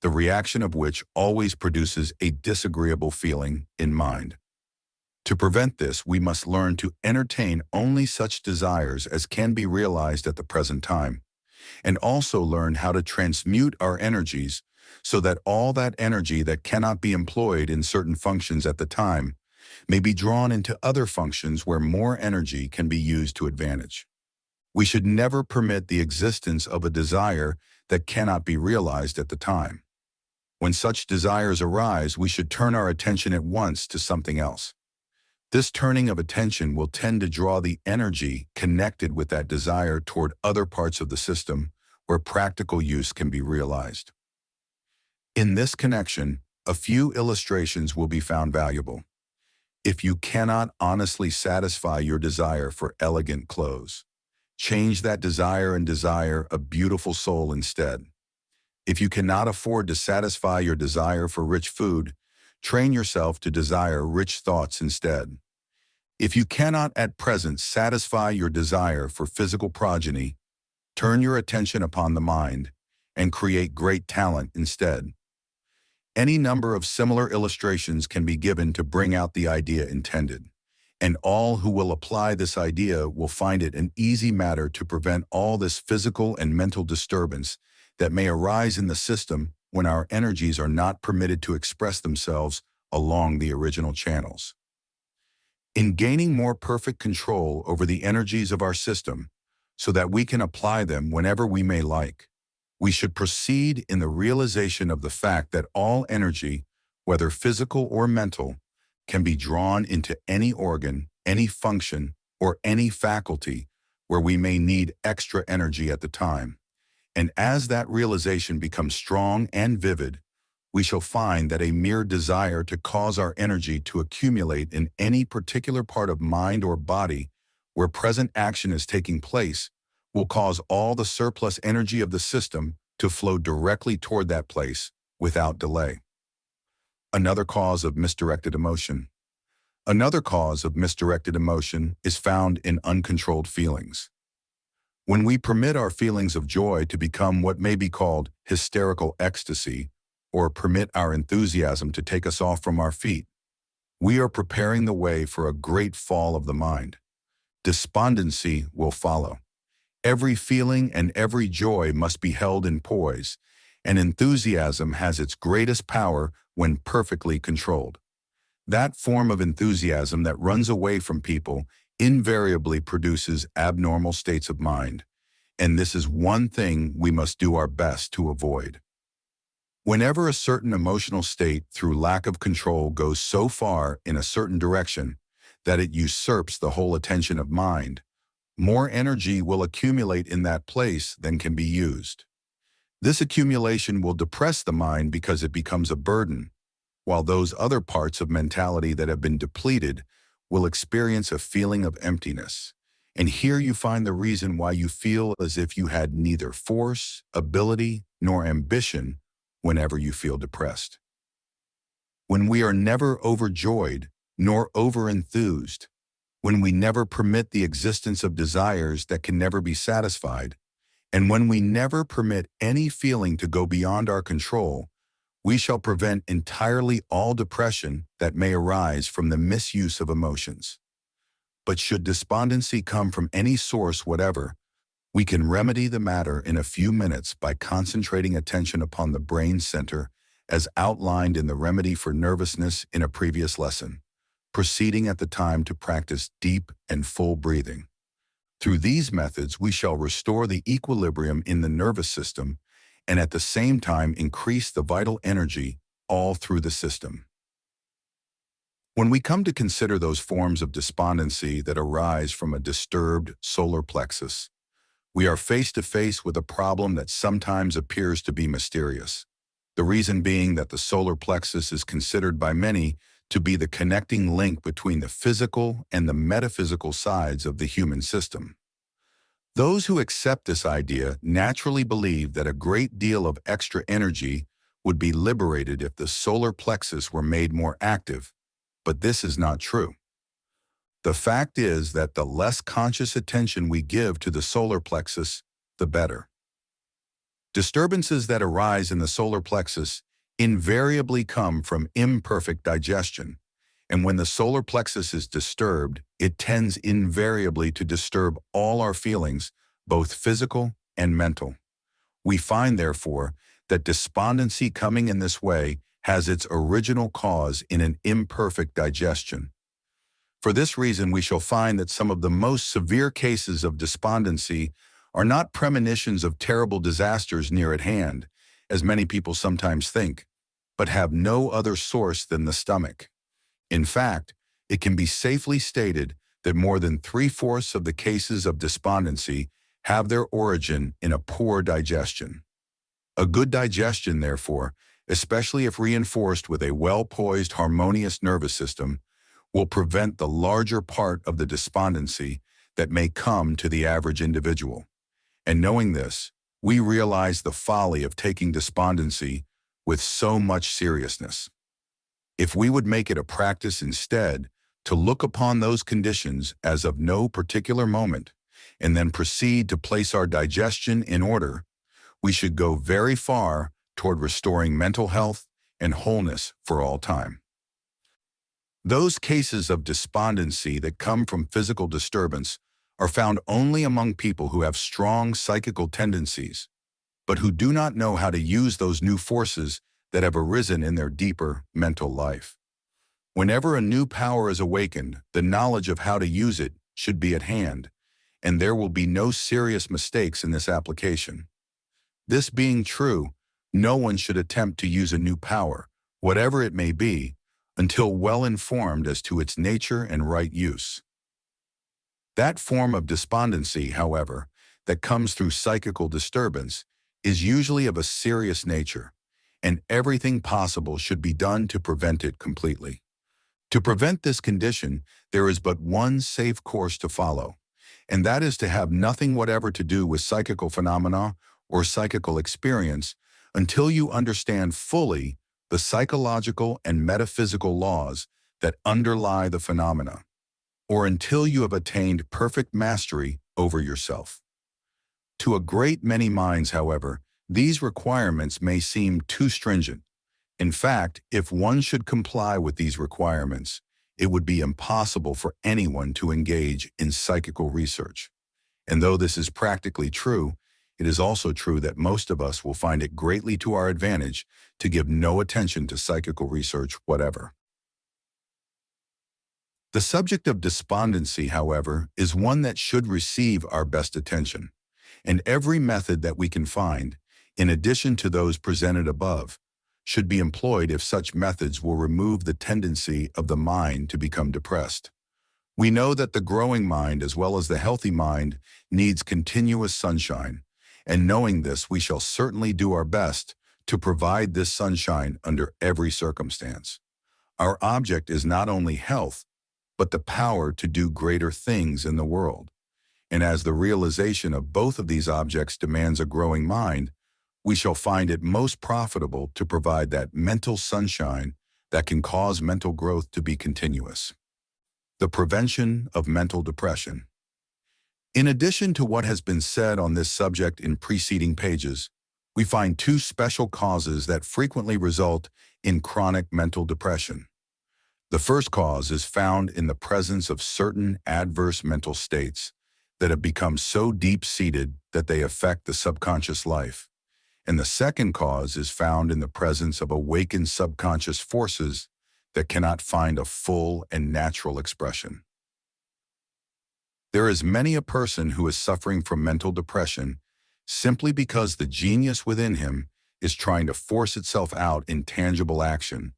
the reaction of which always produces a disagreeable feeling in mind. To prevent this, we must learn to entertain only such desires as can be realized at the present time, and also learn how to transmute our energies so that all that energy that cannot be employed in certain functions at the time may be drawn into other functions where more energy can be used to advantage. We should never permit the existence of a desire that cannot be realized at the time. When such desires arise, we should turn our attention at once to something else. This turning of attention will tend to draw the energy connected with that desire toward other parts of the system where practical use can be realized. In this connection, a few illustrations will be found valuable. If you cannot honestly satisfy your desire for elegant clothes, change that desire and desire a beautiful soul instead. If you cannot afford to satisfy your desire for rich food, train yourself to desire rich thoughts instead. If you cannot at present satisfy your desire for physical progeny, turn your attention upon the mind and create great talent instead. Any number of similar illustrations can be given to bring out the idea intended, and all who will apply this idea will find it an easy matter to prevent all this physical and mental disturbance that may arise in the system when our energies are not permitted to express themselves along the original channels. In gaining more perfect control over the energies of our system, so that we can apply them whenever we may like, we should proceed in the realization of the fact that all energy, whether physical or mental, can be drawn into any organ, any function, or any faculty where we may need extra energy at the time. And as that realization becomes strong and vivid, we shall find that a mere desire to cause our energy to accumulate in any particular part of mind or body where present action is taking place will cause all the surplus energy of the system to flow directly toward that place without delay. Another cause of misdirected emotion. Another cause of misdirected emotion is found in uncontrolled feelings. When we permit our feelings of joy to become what may be called hysterical ecstasy, or permit our enthusiasm to take us off from our feet, we are preparing the way for a great fall of the mind. Despondency will follow. Every feeling and every joy must be held in poise, and enthusiasm has its greatest power when perfectly controlled. That form of enthusiasm that runs away from people invariably produces abnormal states of mind, and this is one thing we must do our best to avoid. Whenever a certain emotional state through lack of control goes so far in a certain direction that it usurps the whole attention of mind, more energy will accumulate in that place than can be used. This accumulation will depress the mind because it becomes a burden, while those other parts of mentality that have been depleted will experience a feeling of emptiness. And here you find the reason why you feel as if you had neither force, ability, nor ambition whenever you feel depressed. When we are never overjoyed nor overenthused, when we never permit the existence of desires that can never be satisfied, and when we never permit any feeling to go beyond our control, we shall prevent entirely all depression that may arise from the misuse of emotions. But should despondency come from any source whatever, we can remedy the matter in a few minutes by concentrating attention upon the brain center as outlined in the remedy for nervousness in a previous lesson, proceeding at the time to practice deep and full breathing. Through these methods, we shall restore the equilibrium in the nervous system and at the same time increase the vital energy all through the system. When we come to consider those forms of despondency that arise from a disturbed solar plexus, we are face to face with a problem that sometimes appears to be mysterious. The reason being that the solar plexus is considered by many to be the connecting link between the physical and the metaphysical sides of the human system. Those who accept this idea naturally believe that a great deal of extra energy would be liberated if the solar plexus were made more active, but this is not true. The fact is that the less conscious attention we give to the solar plexus, the better. Disturbances that arise in the solar plexus invariably come from imperfect digestion, and when the solar plexus is disturbed, it tends invariably to disturb all our feelings, both physical and mental. We find, therefore, that despondency coming in this way has its original cause in an imperfect digestion. For this reason, we shall find that some of the most severe cases of despondency are not premonitions of terrible disasters near at hand, as many people sometimes think, but have no other source than the stomach. In fact, it can be safely stated that more than 3/4 of the cases of despondency have their origin in a poor digestion. A good digestion, therefore, especially if reinforced with a well-poised, harmonious nervous system, will prevent the larger part of the despondency that may come to the average individual. And knowing this, we realize the folly of taking despondency with so much seriousness. If we would make it a practice instead to look upon those conditions as of no particular moment, and then proceed to place our digestion in order, we should go very far toward restoring mental health and wholeness for all time. Those cases of despondency that come from physical disturbance are found only among people who have strong psychical tendencies, but who do not know how to use those new forces that have arisen in their deeper mental life. Whenever a new power is awakened, the knowledge of how to use it should be at hand, and there will be no serious mistakes in this application. This being true, no one should attempt to use a new power, whatever it may be, until well informed as to its nature and right use. That form of despondency, however, that comes through psychical disturbance is usually of a serious nature, and everything possible should be done to prevent it completely. To prevent this condition, there is but one safe course to follow, and that is to have nothing whatever to do with psychical phenomena or psychical experience until you understand fully the psychological and metaphysical laws that underlie the phenomena, or until you have attained perfect mastery over yourself. To a great many minds, however, these requirements may seem too stringent. In fact, if one should comply with these requirements, it would be impossible for anyone to engage in psychical research. And though this is practically true, it is also true that most of us will find it greatly to our advantage to give no attention to psychical research whatever. The subject of despondency, however, is one that should receive our best attention, and every method that we can find, in addition to those presented above, should be employed if such methods will remove the tendency of the mind to become depressed. We know that the growing mind as well as the healthy mind needs continuous sunshine, and knowing this, we shall certainly do our best to provide this sunshine under every circumstance. Our object is not only health, but the power to do greater things in the world. And as the realization of both of these objects demands a growing mind, we shall find it most profitable to provide that mental sunshine that can cause mental growth to be continuous. The prevention of mental depression. In addition to what has been said on this subject in preceding pages, we find two special causes that frequently result in chronic mental depression. The first cause is found in the presence of certain adverse mental states that have become so deep-seated that they affect the subconscious life. And the second cause is found in the presence of awakened subconscious forces that cannot find a full and natural expression. There is many a person who is suffering from mental depression simply because the genius within him is trying to force itself out in tangible action,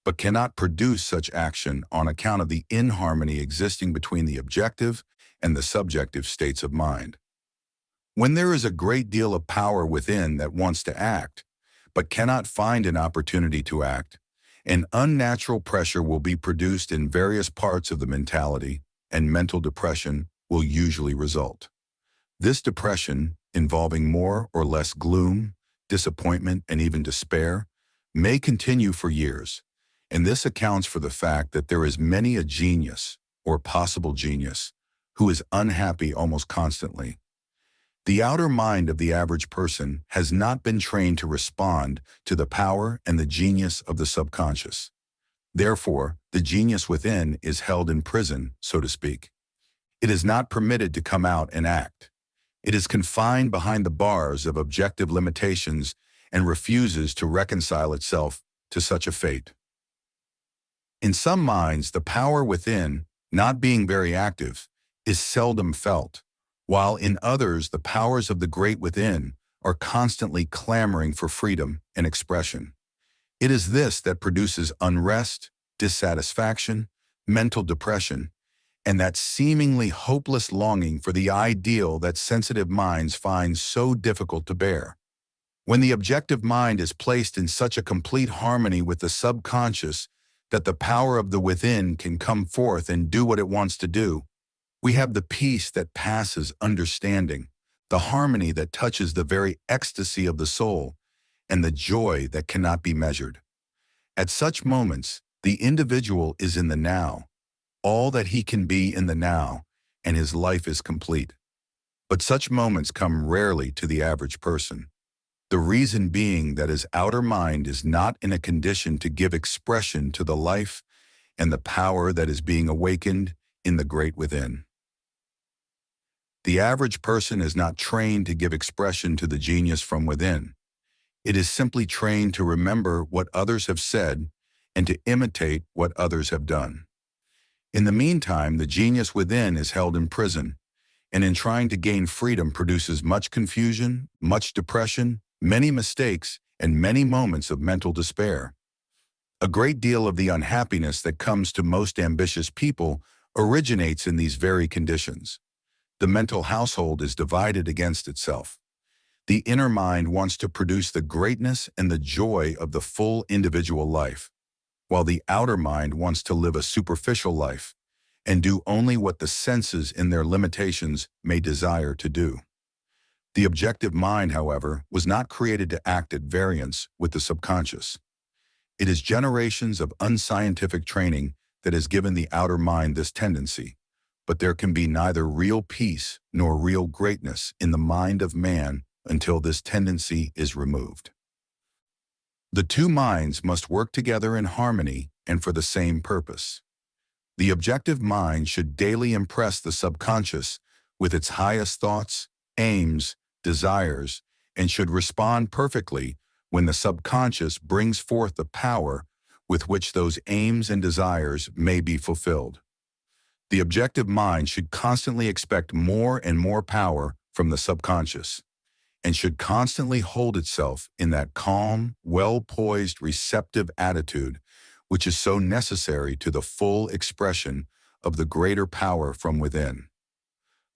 but cannot produce such action on account of the inharmony existing between the objective and the subjective states of mind. When there is a great deal of power within that wants to act, but cannot find an opportunity to act, an unnatural pressure will be produced in various parts of the mentality, and mental depression will usually result. This depression, involving more or less gloom, disappointment, and even despair, may continue for years, and this accounts for the fact that there is many a genius, or possible genius, who is unhappy almost constantly. The outer mind of the average person has not been trained to respond to the power and the genius of the subconscious. Therefore, the genius within is held in prison, so to speak. It is not permitted to come out and act. It is confined behind the bars of objective limitations and refuses to reconcile itself to such a fate. In some minds, the power within, not being very active, is seldom felt, while in others the powers of the great within are constantly clamoring for freedom and expression. It is this that produces unrest, dissatisfaction, mental depression, and that seemingly hopeless longing for the ideal that sensitive minds find so difficult to bear. When the objective mind is placed in such a complete harmony with the subconscious that the power of the within can come forth and do what it wants to do, we have the peace that passes understanding, the harmony that touches the very ecstasy of the soul, and the joy that cannot be measured. At such moments, the individual is in the now, all that he can be in the now, and his life is complete. But such moments come rarely to the average person. The reason being that his outer mind is not in a condition to give expression to the life and the power that is being awakened in the great within. The average person is not trained to give expression to the genius from within. It is simply trained to remember what others have said and to imitate what others have done. In the meantime, the genius within is held in prison, and in trying to gain freedom produces much confusion, much depression, many mistakes, and many moments of mental despair. A great deal of the unhappiness that comes to most ambitious people originates in these very conditions. The mental household is divided against itself. The inner mind wants to produce the greatness and the joy of the full individual life, while the outer mind wants to live a superficial life and do only what the senses in their limitations may desire to do. The objective mind, however, was not created to act at variance with the subconscious. It is generations of unscientific training that has given the outer mind this tendency, but there can be neither real peace nor real greatness in the mind of man until this tendency is removed. The two minds must work together in harmony and for the same purpose. The objective mind should daily impress the subconscious with its highest thoughts, aims, desires, and should respond perfectly when the subconscious brings forth the power with which those aims and desires may be fulfilled. The objective mind should constantly expect more and more power from the subconscious, and should constantly hold itself in that calm, well-poised, receptive attitude which is so necessary to the full expression of the greater power from within.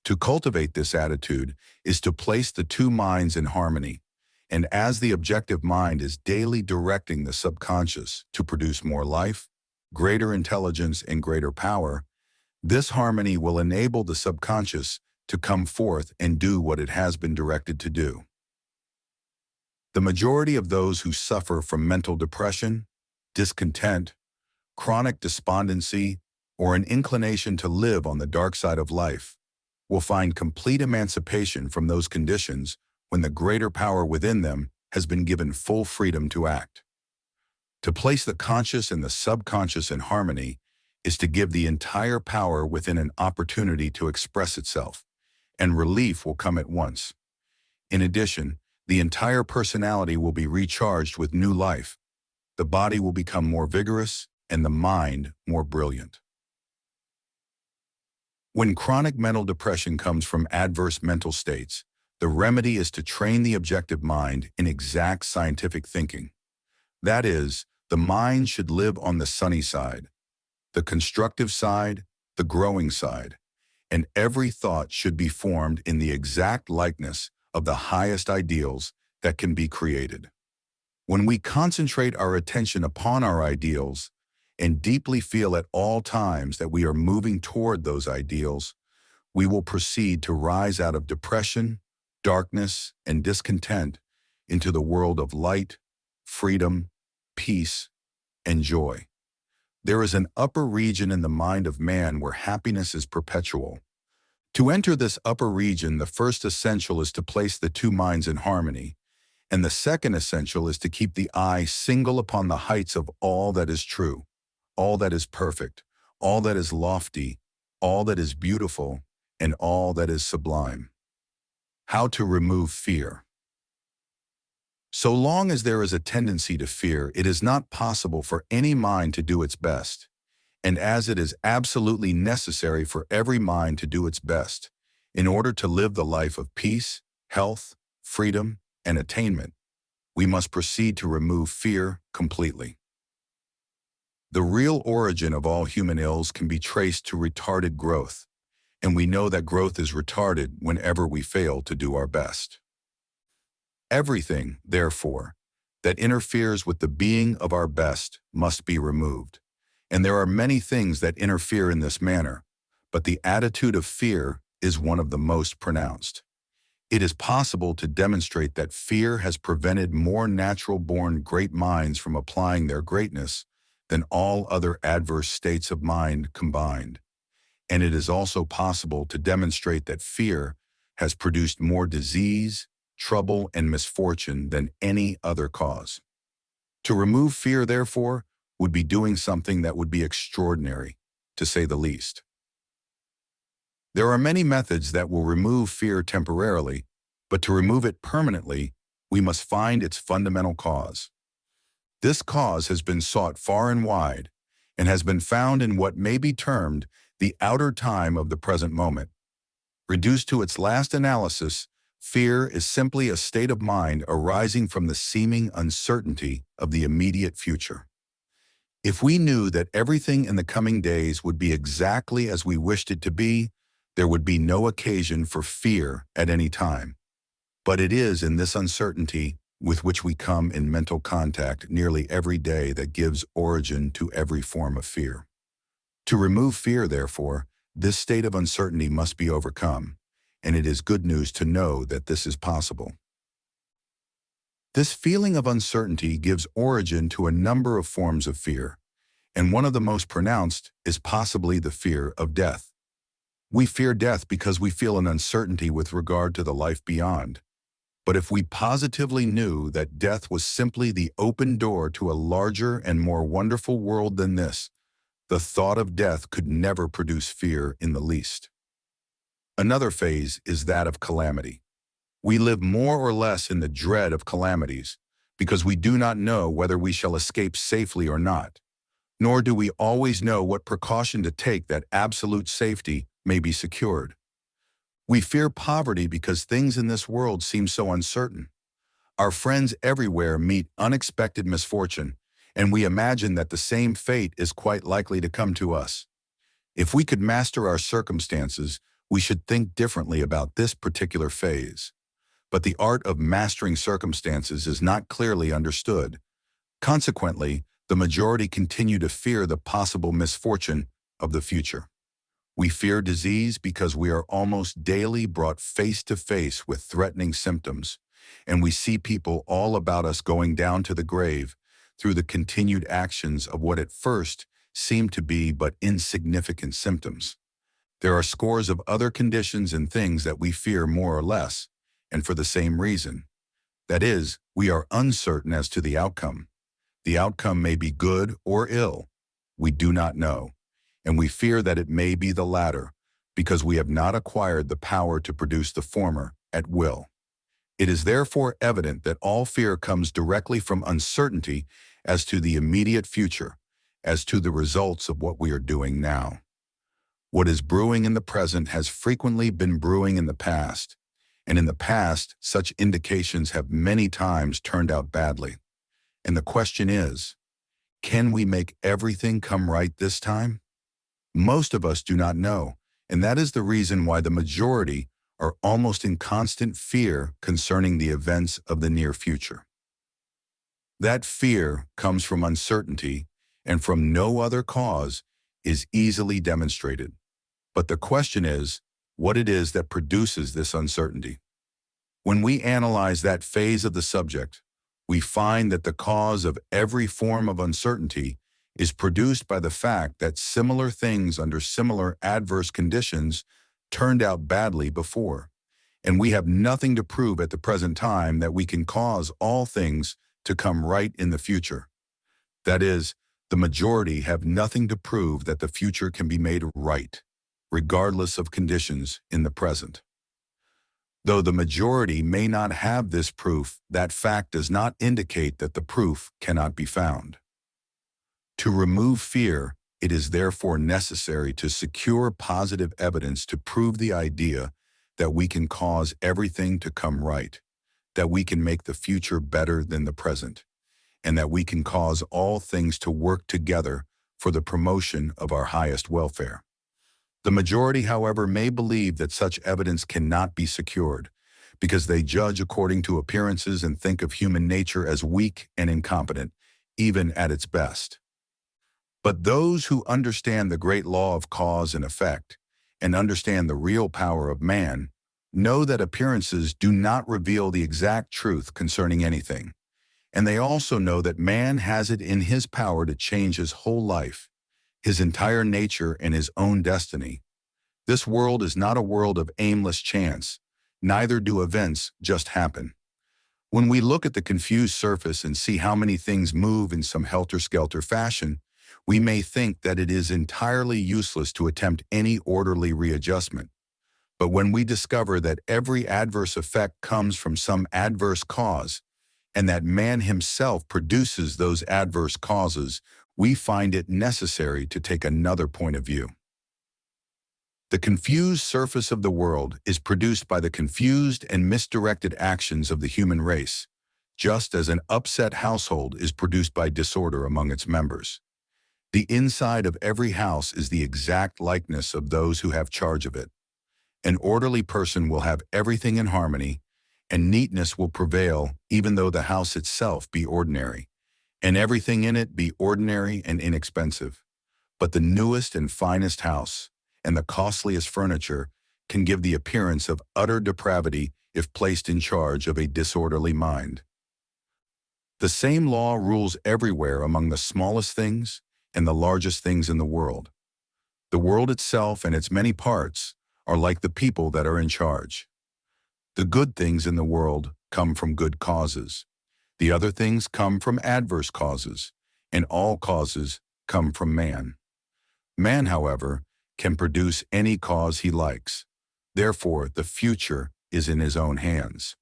To cultivate this attitude is to place the two minds in harmony, and as the objective mind is daily directing the subconscious to produce more life, greater intelligence, and greater power, this harmony will enable the subconscious to come forth and do what it has been directed to do. The majority of those who suffer from mental depression, discontent, chronic despondency, or an inclination to live on the dark side of life will find complete emancipation from those conditions when the greater power within them has been given full freedom to act. To place the conscious and the subconscious in harmony is to give the entire power within an opportunity to express itself, and relief will come at once. In addition, the entire personality will be recharged with new life. The body will become more vigorous and the mind more brilliant. When chronic mental depression comes from adverse mental states, the remedy is to train the objective mind in exact scientific thinking. That is, the mind should live on the sunny side, the constructive side, the growing side, and every thought should be formed in the exact likeness of the highest ideals that can be created. When we concentrate our attention upon our ideals and deeply feel at all times that we are moving toward those ideals, we will proceed to rise out of depression, darkness, and discontent into the world of light, freedom, peace, and joy. There is an upper region in the mind of man where happiness is perpetual. To enter this upper region, the first essential is to place the two minds in harmony, and the second essential is to keep the eye single upon the heights of all that is true, all that is perfect, all that is lofty, all that is beautiful, and all that is sublime. How to remove fear. So long as there is a tendency to fear, it is not possible for any mind to do its best. And as it is absolutely necessary for every mind to do its best, in order to live the life of peace, health, freedom, and attainment, we must proceed to remove fear completely. The real origin of all human ills can be traced to retarded growth, and we know that growth is retarded whenever we fail to do our best. Everything, therefore, that interferes with the being of our best must be removed. And there are many things that interfere in this manner, but the attitude of fear is one of the most pronounced. It is possible to demonstrate that fear has prevented more natural-born great minds from applying their greatness than all other adverse states of mind combined. And it is also possible to demonstrate that fear has produced more disease, trouble, and misfortune than any other cause. To remove fear, therefore, would be doing something that would be extraordinary, to say the least. There are many methods that will remove fear temporarily, but to remove it permanently, we must find its fundamental cause. This cause has been sought far and wide, and has been found in what may be termed the outer time of the present moment. Reduced to its last analysis, fear is simply a state of mind arising from the seeming uncertainty of the immediate future. If we knew that everything in the coming days would be exactly as we wished it to be, there would be no occasion for fear at any time. But it is in this uncertainty with which we come in mental contact nearly every day that gives origin to every form of fear. To remove fear, therefore, this state of uncertainty must be overcome, and it is good news to know that this is possible. This feeling of uncertainty gives origin to a number of forms of fear, and one of the most pronounced is possibly the fear of death. We fear death because we feel an uncertainty with regard to the life beyond. But if we positively knew that death was simply the open door to a larger and more wonderful world than this, the thought of death could never produce fear in the least. Another phase is that of calamity. We live more or less in the dread of calamities because we do not know whether we shall escape safely or not, nor do we always know what precaution to take that absolute safety may be secured. We fear poverty because things in this world seem so uncertain. Our friends everywhere meet unexpected misfortune, and we imagine that the same fate is quite likely to come to us. If we could master our circumstances, we should think differently about this particular phase. But the art of mastering circumstances is not clearly understood. Consequently, the majority continue to fear the possible misfortune of the future. We fear disease because we are almost daily brought face to face with threatening symptoms, and we see people all about us going down to the grave through the continued actions of what at first seemed to be but insignificant symptoms. There are scores of other conditions and things that we fear more or less, and for the same reason. That is, we are uncertain as to the outcome. The outcome may be good or ill. We do not know, and we fear that it may be the latter, because we have not acquired the power to produce the former at will. It is therefore evident that all fear comes directly from uncertainty as to the immediate future, as to the results of what we are doing now. What is brewing in the present has frequently been brewing in the past, and in the past, such indications have many times turned out badly. And the question is, can we make everything come right this time? Most of us do not know, and that is the reason why the majority are almost in constant fear concerning the events of the near future. That fear comes from uncertainty and from no other cause is easily demonstrated. But the question is, what it is that produces this uncertainty. When we analyze that phase of the subject, we find that the cause of every form of uncertainty is produced by the fact that similar things under similar adverse conditions turned out badly before, and we have nothing to prove at the present time that we can cause all things to come right in the future. That is, the majority have nothing to prove that the future can be made right, regardless of conditions in the present. Though the majority may not have this proof, that fact does not indicate that the proof cannot be found. To remove fear, it is therefore necessary to secure positive evidence to prove the idea that we can cause everything to come right, that we can make the future better than the present, and that we can cause all things to work together for the promotion of our highest welfare. The majority, however, may believe that such evidence cannot be secured, because they judge according to appearances and think of human nature as weak and incompetent, even at its best. But those who understand the great law of cause and effect, and understand the real power of man, know that appearances do not reveal the exact truth concerning anything, and they also know that man has it in his power to change his whole life, his entire nature and his own destiny. This world is not a world of aimless chance, neither do events just happen. When we look at the confused surface and see how many things move in some helter-skelter fashion, we may think that it is entirely useless to attempt any orderly readjustment. But when we discover that every adverse effect comes from some adverse cause, and that man himself produces those adverse causes, we find it necessary to take another point of view. The confused surface of the world is produced by the confused and misdirected actions of the human race, just as an upset household is produced by disorder among its members. The inside of every house is the exact likeness of those who have charge of it. An orderly person will have everything in harmony, and neatness will prevail even though the house itself be ordinary, and everything in it be ordinary and inexpensive. But the newest and finest house, and the costliest furniture, can give the appearance of utter depravity if placed in charge of a disorderly mind. The same law rules everywhere among the smallest things and the largest things in the world. The world itself and its many parts are like the people that are in charge. The good things in the world come from good causes. The other things come from adverse causes, and all causes come from man. Man, however, can produce any cause he likes. Therefore, the future is in his own hands.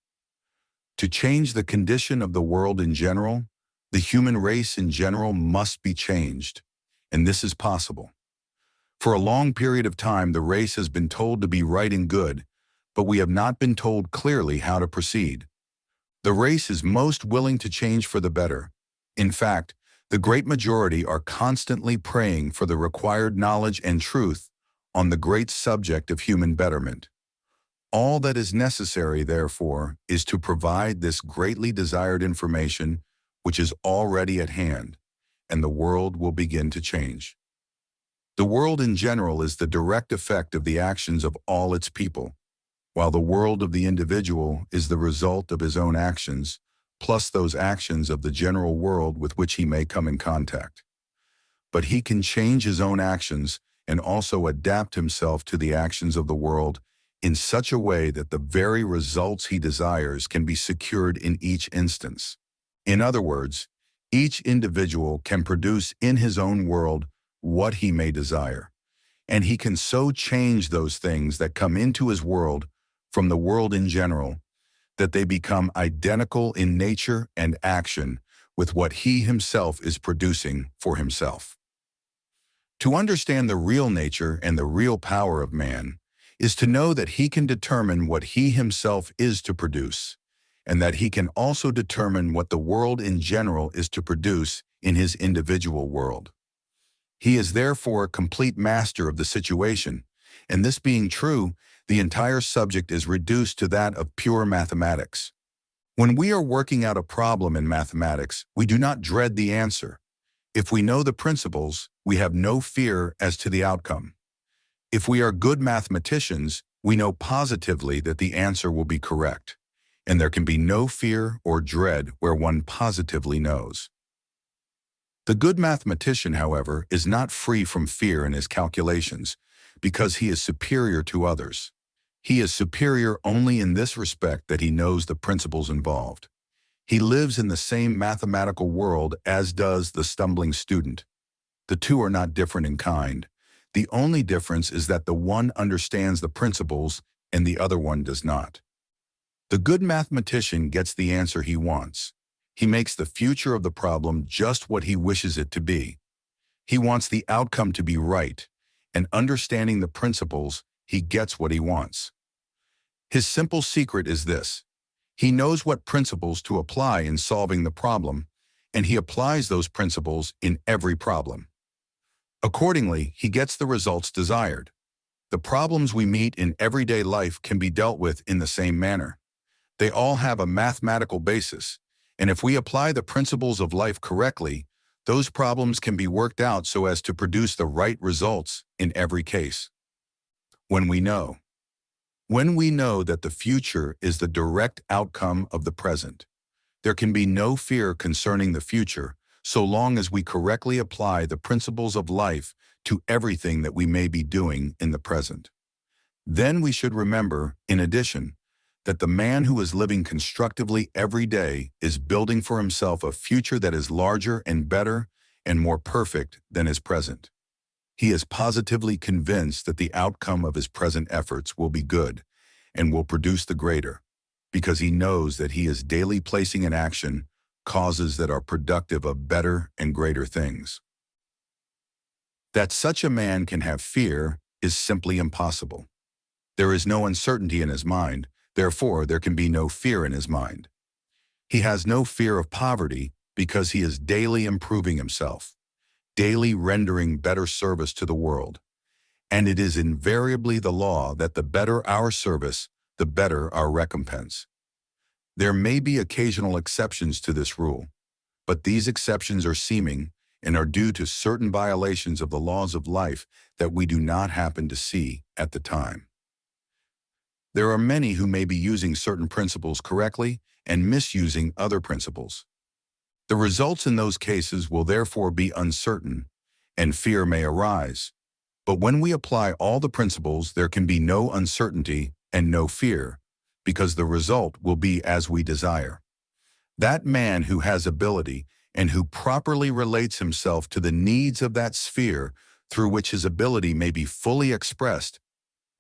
To change the condition of the world in general, the human race in general must be changed, and this is possible. For a long period of time, the race has been told to be right and good, but we have not been told clearly how to proceed. The race is most willing to change for the better. In fact, the great majority are constantly praying for the required knowledge and truth on the great subject of human betterment. All that is necessary, therefore, is to provide this greatly desired information which is already at hand, and the world will begin to change. The world in general is the direct effect of the actions of all its people, while the world of the individual is the result of his own actions, plus those actions of the general world with which he may come in contact. But he can change his own actions and also adapt himself to the actions of the world in such a way that the very results he desires can be secured in each instance. In other words, each individual can produce in his own world what he may desire, and he can so change those things that come into his world from the world in general that they become identical in nature and action with what he himself is producing for himself. To understand the real nature and the real power of man is to know that he can determine what he himself is to produce, and that he can also determine what the world in general is to produce in his individual world. He is therefore a complete master of the situation, and this being true, the entire subject is reduced to that of pure mathematics. When we are working out a problem in mathematics, we do not dread the answer. If we know the principles, we have no fear as to the outcome. If we are good mathematicians, we know positively that the answer will be correct, and there can be no fear or dread where one positively knows. The good mathematician, however, is not free from fear in his calculations, because he is superior to others. He is superior only in this respect that he knows the principles involved. He lives in the same mathematical world as does the stumbling student. The two are not different in kind. The only difference is that the one understands the principles and the other one does not. The good mathematician gets the answer he wants. He makes the future of the problem just what he wishes it to be. He wants the outcome to be right, and understanding the principles, he gets what he wants. His simple secret is this: he knows what principles to apply in solving the problem, and he applies those principles in every problem. Accordingly, he gets the results desired. The problems we meet in everyday life can be dealt with in the same manner. They all have a mathematical basis, and if we apply the principles of life correctly, those problems can be worked out so as to produce the right results in every case. When we know that the future is the direct outcome of the present, there can be no fear concerning the future so long as we correctly apply the principles of life to everything that we may be doing in the present. Then we should remember, in addition, that the man who is living constructively every day is building for himself a future that is larger and better and more perfect than his present. He is positively convinced that the outcome of his present efforts will be good and will produce the greater, because he knows that he is daily placing in action causes that are productive of better and greater things. That such a man can have fear is simply impossible. There is no uncertainty in his mind, therefore there can be no fear in his mind. He has no fear of poverty because he is daily improving himself, daily rendering better service to the world. And it is invariably the law that the better our service, the better our recompense. There may be occasional exceptions to this rule, but these exceptions are seeming and are due to certain violations of the laws of life that we do not happen to see at the time. There are many who may be using certain principles correctly and misusing other principles. The results in those cases will therefore be uncertain, and fear may arise. But when we apply all the principles, there can be no uncertainty and no fear, because the result will be as we desire. That man who has ability and who properly relates himself to the needs of that sphere through which his ability may be fully expressed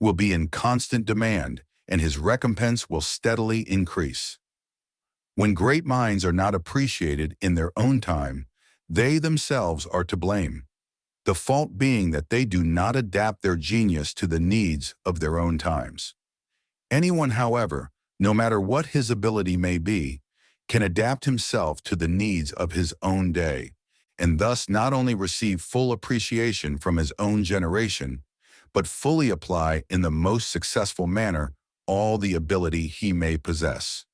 will be in constant demand, and his recompense will steadily increase. When great minds are not appreciated in their own time, they themselves are to blame, the fault being that they do not adapt their genius to the needs of their own times. Anyone, however, no matter what his ability may be, can adapt himself to the needs of his own day, and thus not only receive full appreciation from his own generation, but fully apply in the most successful manner all the ability he may possess.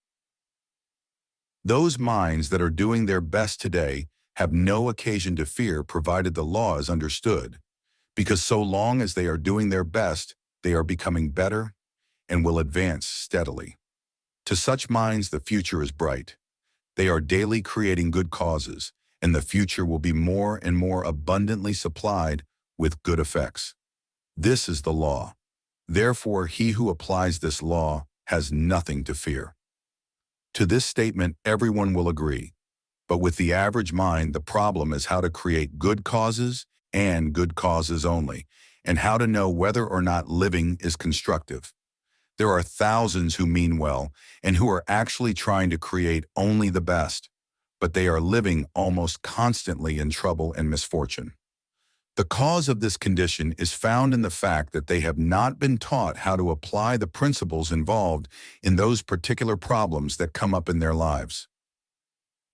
Those minds that are doing their best today have no occasion to fear provided the law is understood, because so long as they are doing their best, they are becoming better and will advance steadily. To such minds, the future is bright. They are daily creating good causes, and the future will be more and more abundantly supplied with good effects. This is the law. Therefore, he who applies this law has nothing to fear. To this statement, everyone will agree. But with the average mind, the problem is how to create good causes and good causes only, and how to know whether or not living is constructive. There are thousands who mean well and who are actually trying to create only the best, but they are living almost constantly in trouble and misfortune. The cause of this condition is found in the fact that they have not been taught how to apply the principles involved in those particular problems that come up in their lives.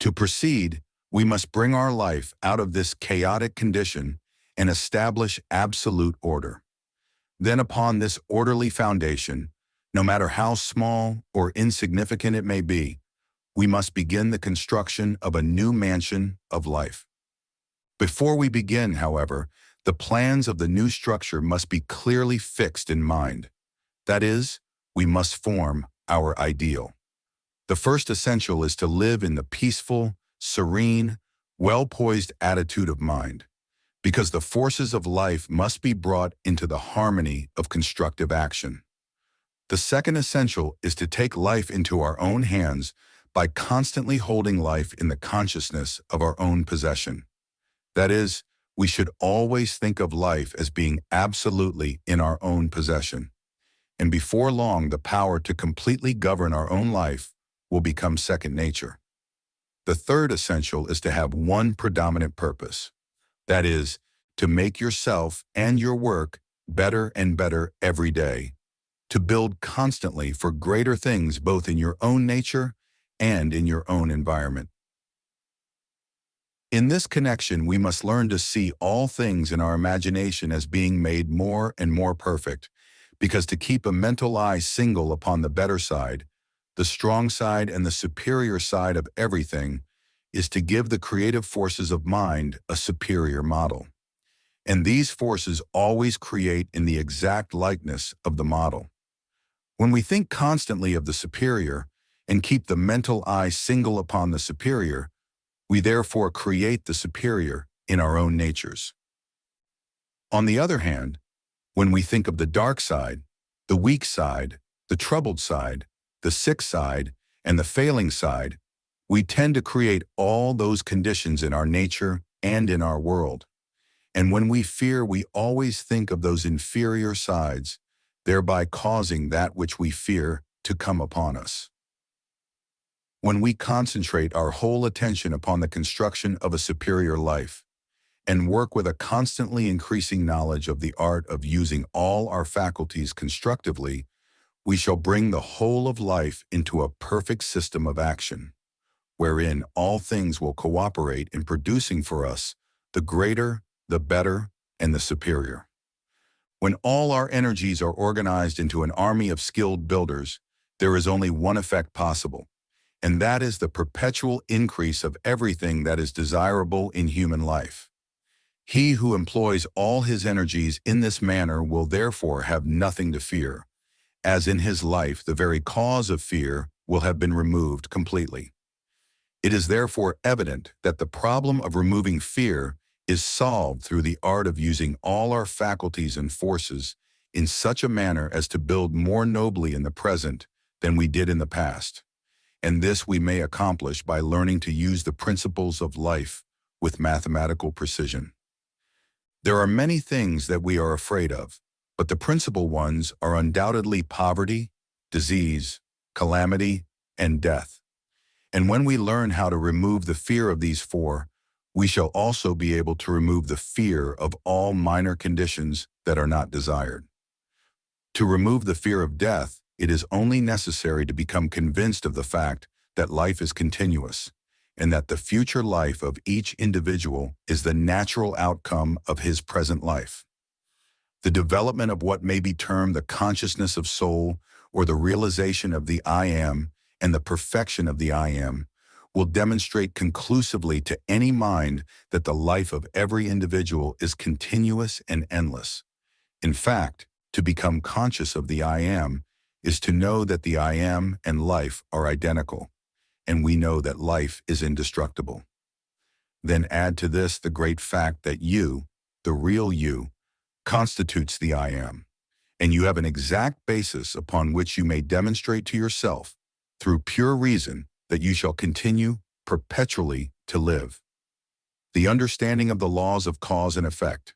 To proceed, we must bring our life out of this chaotic condition and establish absolute order. Then upon this orderly foundation, no matter how small or insignificant it may be, we must begin the construction of a new mansion of life. Before we begin, however, the plans of the new structure must be clearly fixed in mind. That is, we must form our ideal. The first essential is to live in the peaceful, serene, well-poised attitude of mind, because the forces of life must be brought into the harmony of constructive action. The second essential is to take life into our own hands by constantly holding life in the consciousness of our own possession. That is, we should always think of life as being absolutely in our own possession. And before long, the power to completely govern our own life will become second nature. The third essential is to have one predominant purpose. That is, to make yourself and your work better and better every day, to build constantly for greater things both in your own nature and in your own environment. In this connection, we must learn to see all things in our imagination as being made more and more perfect, because to keep a mental eye single upon the better side, the strong side and the superior side of everything, is to give the creative forces of mind a superior model. And these forces always create in the exact likeness of the model. When we think constantly of the superior and keep the mental eye single upon the superior, we therefore create the superior in our own natures. On the other hand, when we think of the dark side, the weak side, the troubled side, the sick side, and the failing side, we tend to create all those conditions in our nature and in our world. And when we fear, we always think of those inferior sides, thereby causing that which we fear to come upon us. When we concentrate our whole attention upon the construction of a superior life, and work with a constantly increasing knowledge of the art of using all our faculties constructively, we shall bring the whole of life into a perfect system of action, wherein all things will cooperate in producing for us the greater, the better, and the superior. When all our energies are organized into an army of skilled builders, there is only one effect possible, and that is the perpetual increase of everything that is desirable in human life. He who employs all his energies in this manner will therefore have nothing to fear, as in his life the very cause of fear will have been removed completely. It is therefore evident that the problem of removing fear is solved through the art of using all our faculties and forces in such a manner as to build more nobly in the present than we did in the past. And this we may accomplish by learning to use the principles of life with mathematical precision. There are many things that we are afraid of, but the principal ones are undoubtedly poverty, disease, calamity, and death. And when we learn how to remove the fear of these four, we shall also be able to remove the fear of all minor conditions that are not desired. To remove the fear of death It is only necessary to become convinced of the fact that life is continuous, and that the future life of each individual is the natural outcome of his present life. The development of what may be termed the consciousness of soul, or the realization of the I am and the perfection of the I am, will demonstrate conclusively to any mind that the life of every individual is continuous and endless. In fact, to become conscious of the I am is to know that the I am and life are identical, and we know that life is indestructible. Then add to this the great fact that you, the real you, constitutes the I am, and you have an exact basis upon which you may demonstrate to yourself, through pure reason, that you shall continue perpetually to live. The understanding of the laws of cause and effect.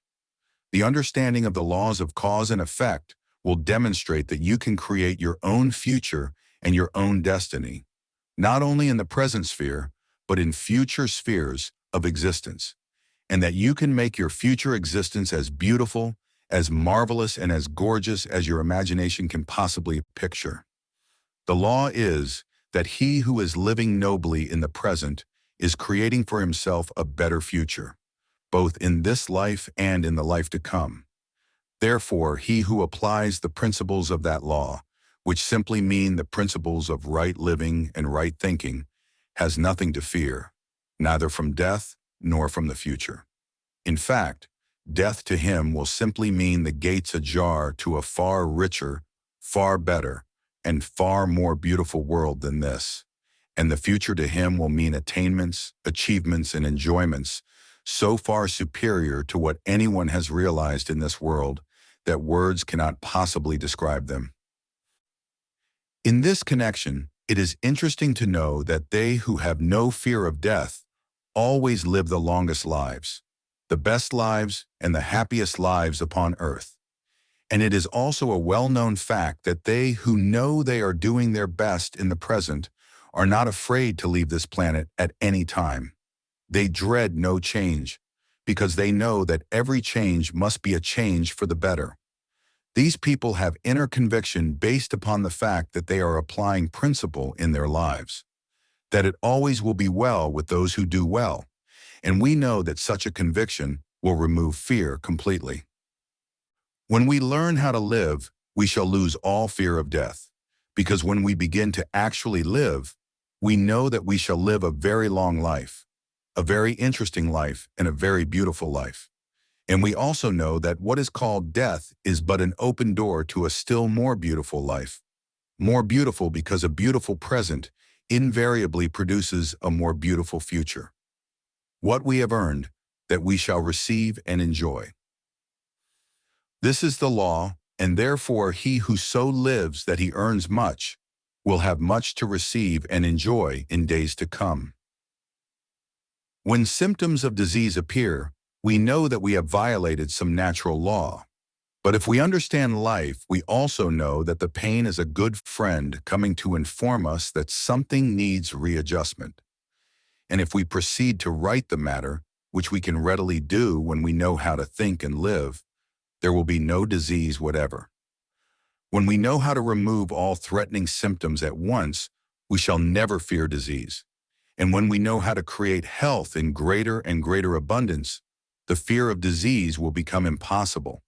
The understanding of the laws of cause and effect will demonstrate that you can create your own future and your own destiny, not only in the present sphere, but in future spheres of existence, and that you can make your future existence as beautiful, as marvelous, and as gorgeous as your imagination can possibly picture. The law is that he who is living nobly in the present is creating for himself a better future, both in this life and in the life to come. Therefore, he who applies the principles of that law, which simply mean the principles of right living and right thinking, has nothing to fear, neither from death nor from the future. In fact, death to him will simply mean the gates ajar to a far richer, far better, and far more beautiful world than this, and the future to him will mean attainments, achievements, and enjoyments so far superior to what anyone has realized in this world that words cannot possibly describe them. In this connection, it is interesting to know that they who have no fear of death always live the longest lives, the best lives, and the happiest lives upon earth. And it is also a well-known fact that they who know they are doing their best in the present are not afraid to leave this planet at any time. They dread no change, because they know that every change must be a change for the better. These people have inner conviction based upon the fact that they are applying principle in their lives, that it always will be well with those who do well, and we know that such a conviction will remove fear completely. When we learn how to live, we shall lose all fear of death, because when we begin to actually live, we know that we shall live a very long life, a very interesting life, and a very beautiful life. And we also know that what is called death is but an open door to a still more beautiful life, more beautiful because a beautiful present invariably produces a more beautiful future. What we have earned, that we shall receive and enjoy. This is the law, and therefore he who so lives that he earns much will have much to receive and enjoy in days to come. When symptoms of disease appear, we know that we have violated some natural law. But if we understand life, we also know that the pain is a good friend coming to inform us that something needs readjustment. And if we proceed to right the matter, which we can readily do when we know how to think and live, there will be no disease whatever. When we know how to remove all threatening symptoms at once, we shall never fear disease. And when we know how to create health in greater and greater abundance, the fear of disease will become impossible.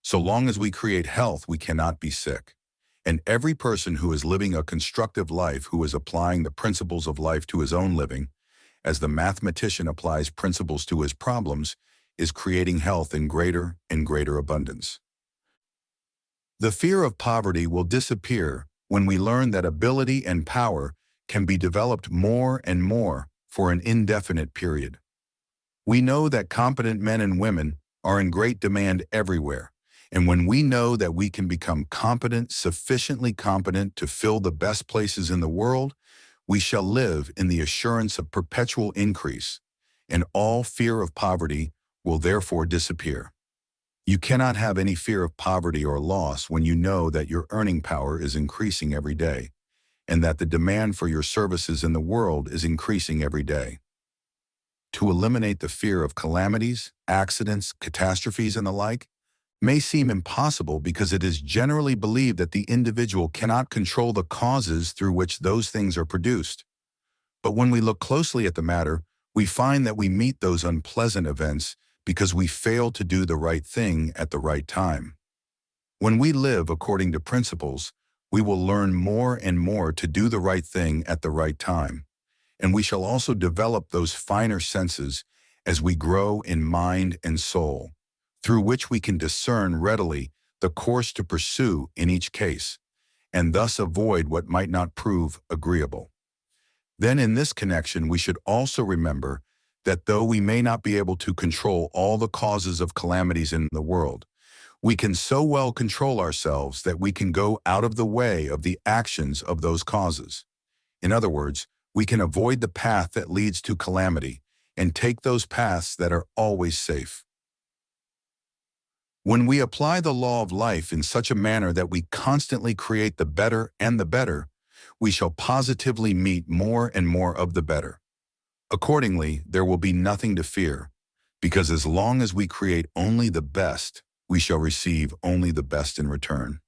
So long as we create health, we cannot be sick. And every person who is living a constructive life, who is applying the principles of life to his own living, as the mathematician applies principles to his problems, is creating health in greater and greater abundance. The fear of poverty will disappear when we learn that ability and power can be developed more and more for an indefinite period. We know that competent men and women are in great demand everywhere, and when we know that we can become competent, sufficiently competent to fill the best places in the world, we shall live in the assurance of perpetual increase, and all fear of poverty will therefore disappear. You cannot have any fear of poverty or loss when you know that your earning power is increasing every day, and that the demand for your services in the world is increasing every day. To eliminate the fear of calamities, accidents, catastrophes, and the like, may seem impossible because it is generally believed that the individual cannot control the causes through which those things are produced. But when we look closely at the matter, we find that we meet those unpleasant events because we fail to do the right thing at the right time. When we live according to principles, we will learn more and more to do the right thing at the right time, and we shall also develop those finer senses as we grow in mind and soul, through which we can discern readily the course to pursue in each case, and thus avoid what might not prove agreeable. Then in this connection we should also remember that though we may not be able to control all the causes of calamities in the world, we can so well control ourselves that we can go out of the way of the actions of those causes. In other words, we can avoid the path that leads to calamity and take those paths that are always safe. When we apply the law of life in such a manner that we constantly create the better and the better, we shall positively meet more and more of the better. Accordingly, there will be nothing to fear, because as long as we create only the best, we shall receive only the best in return.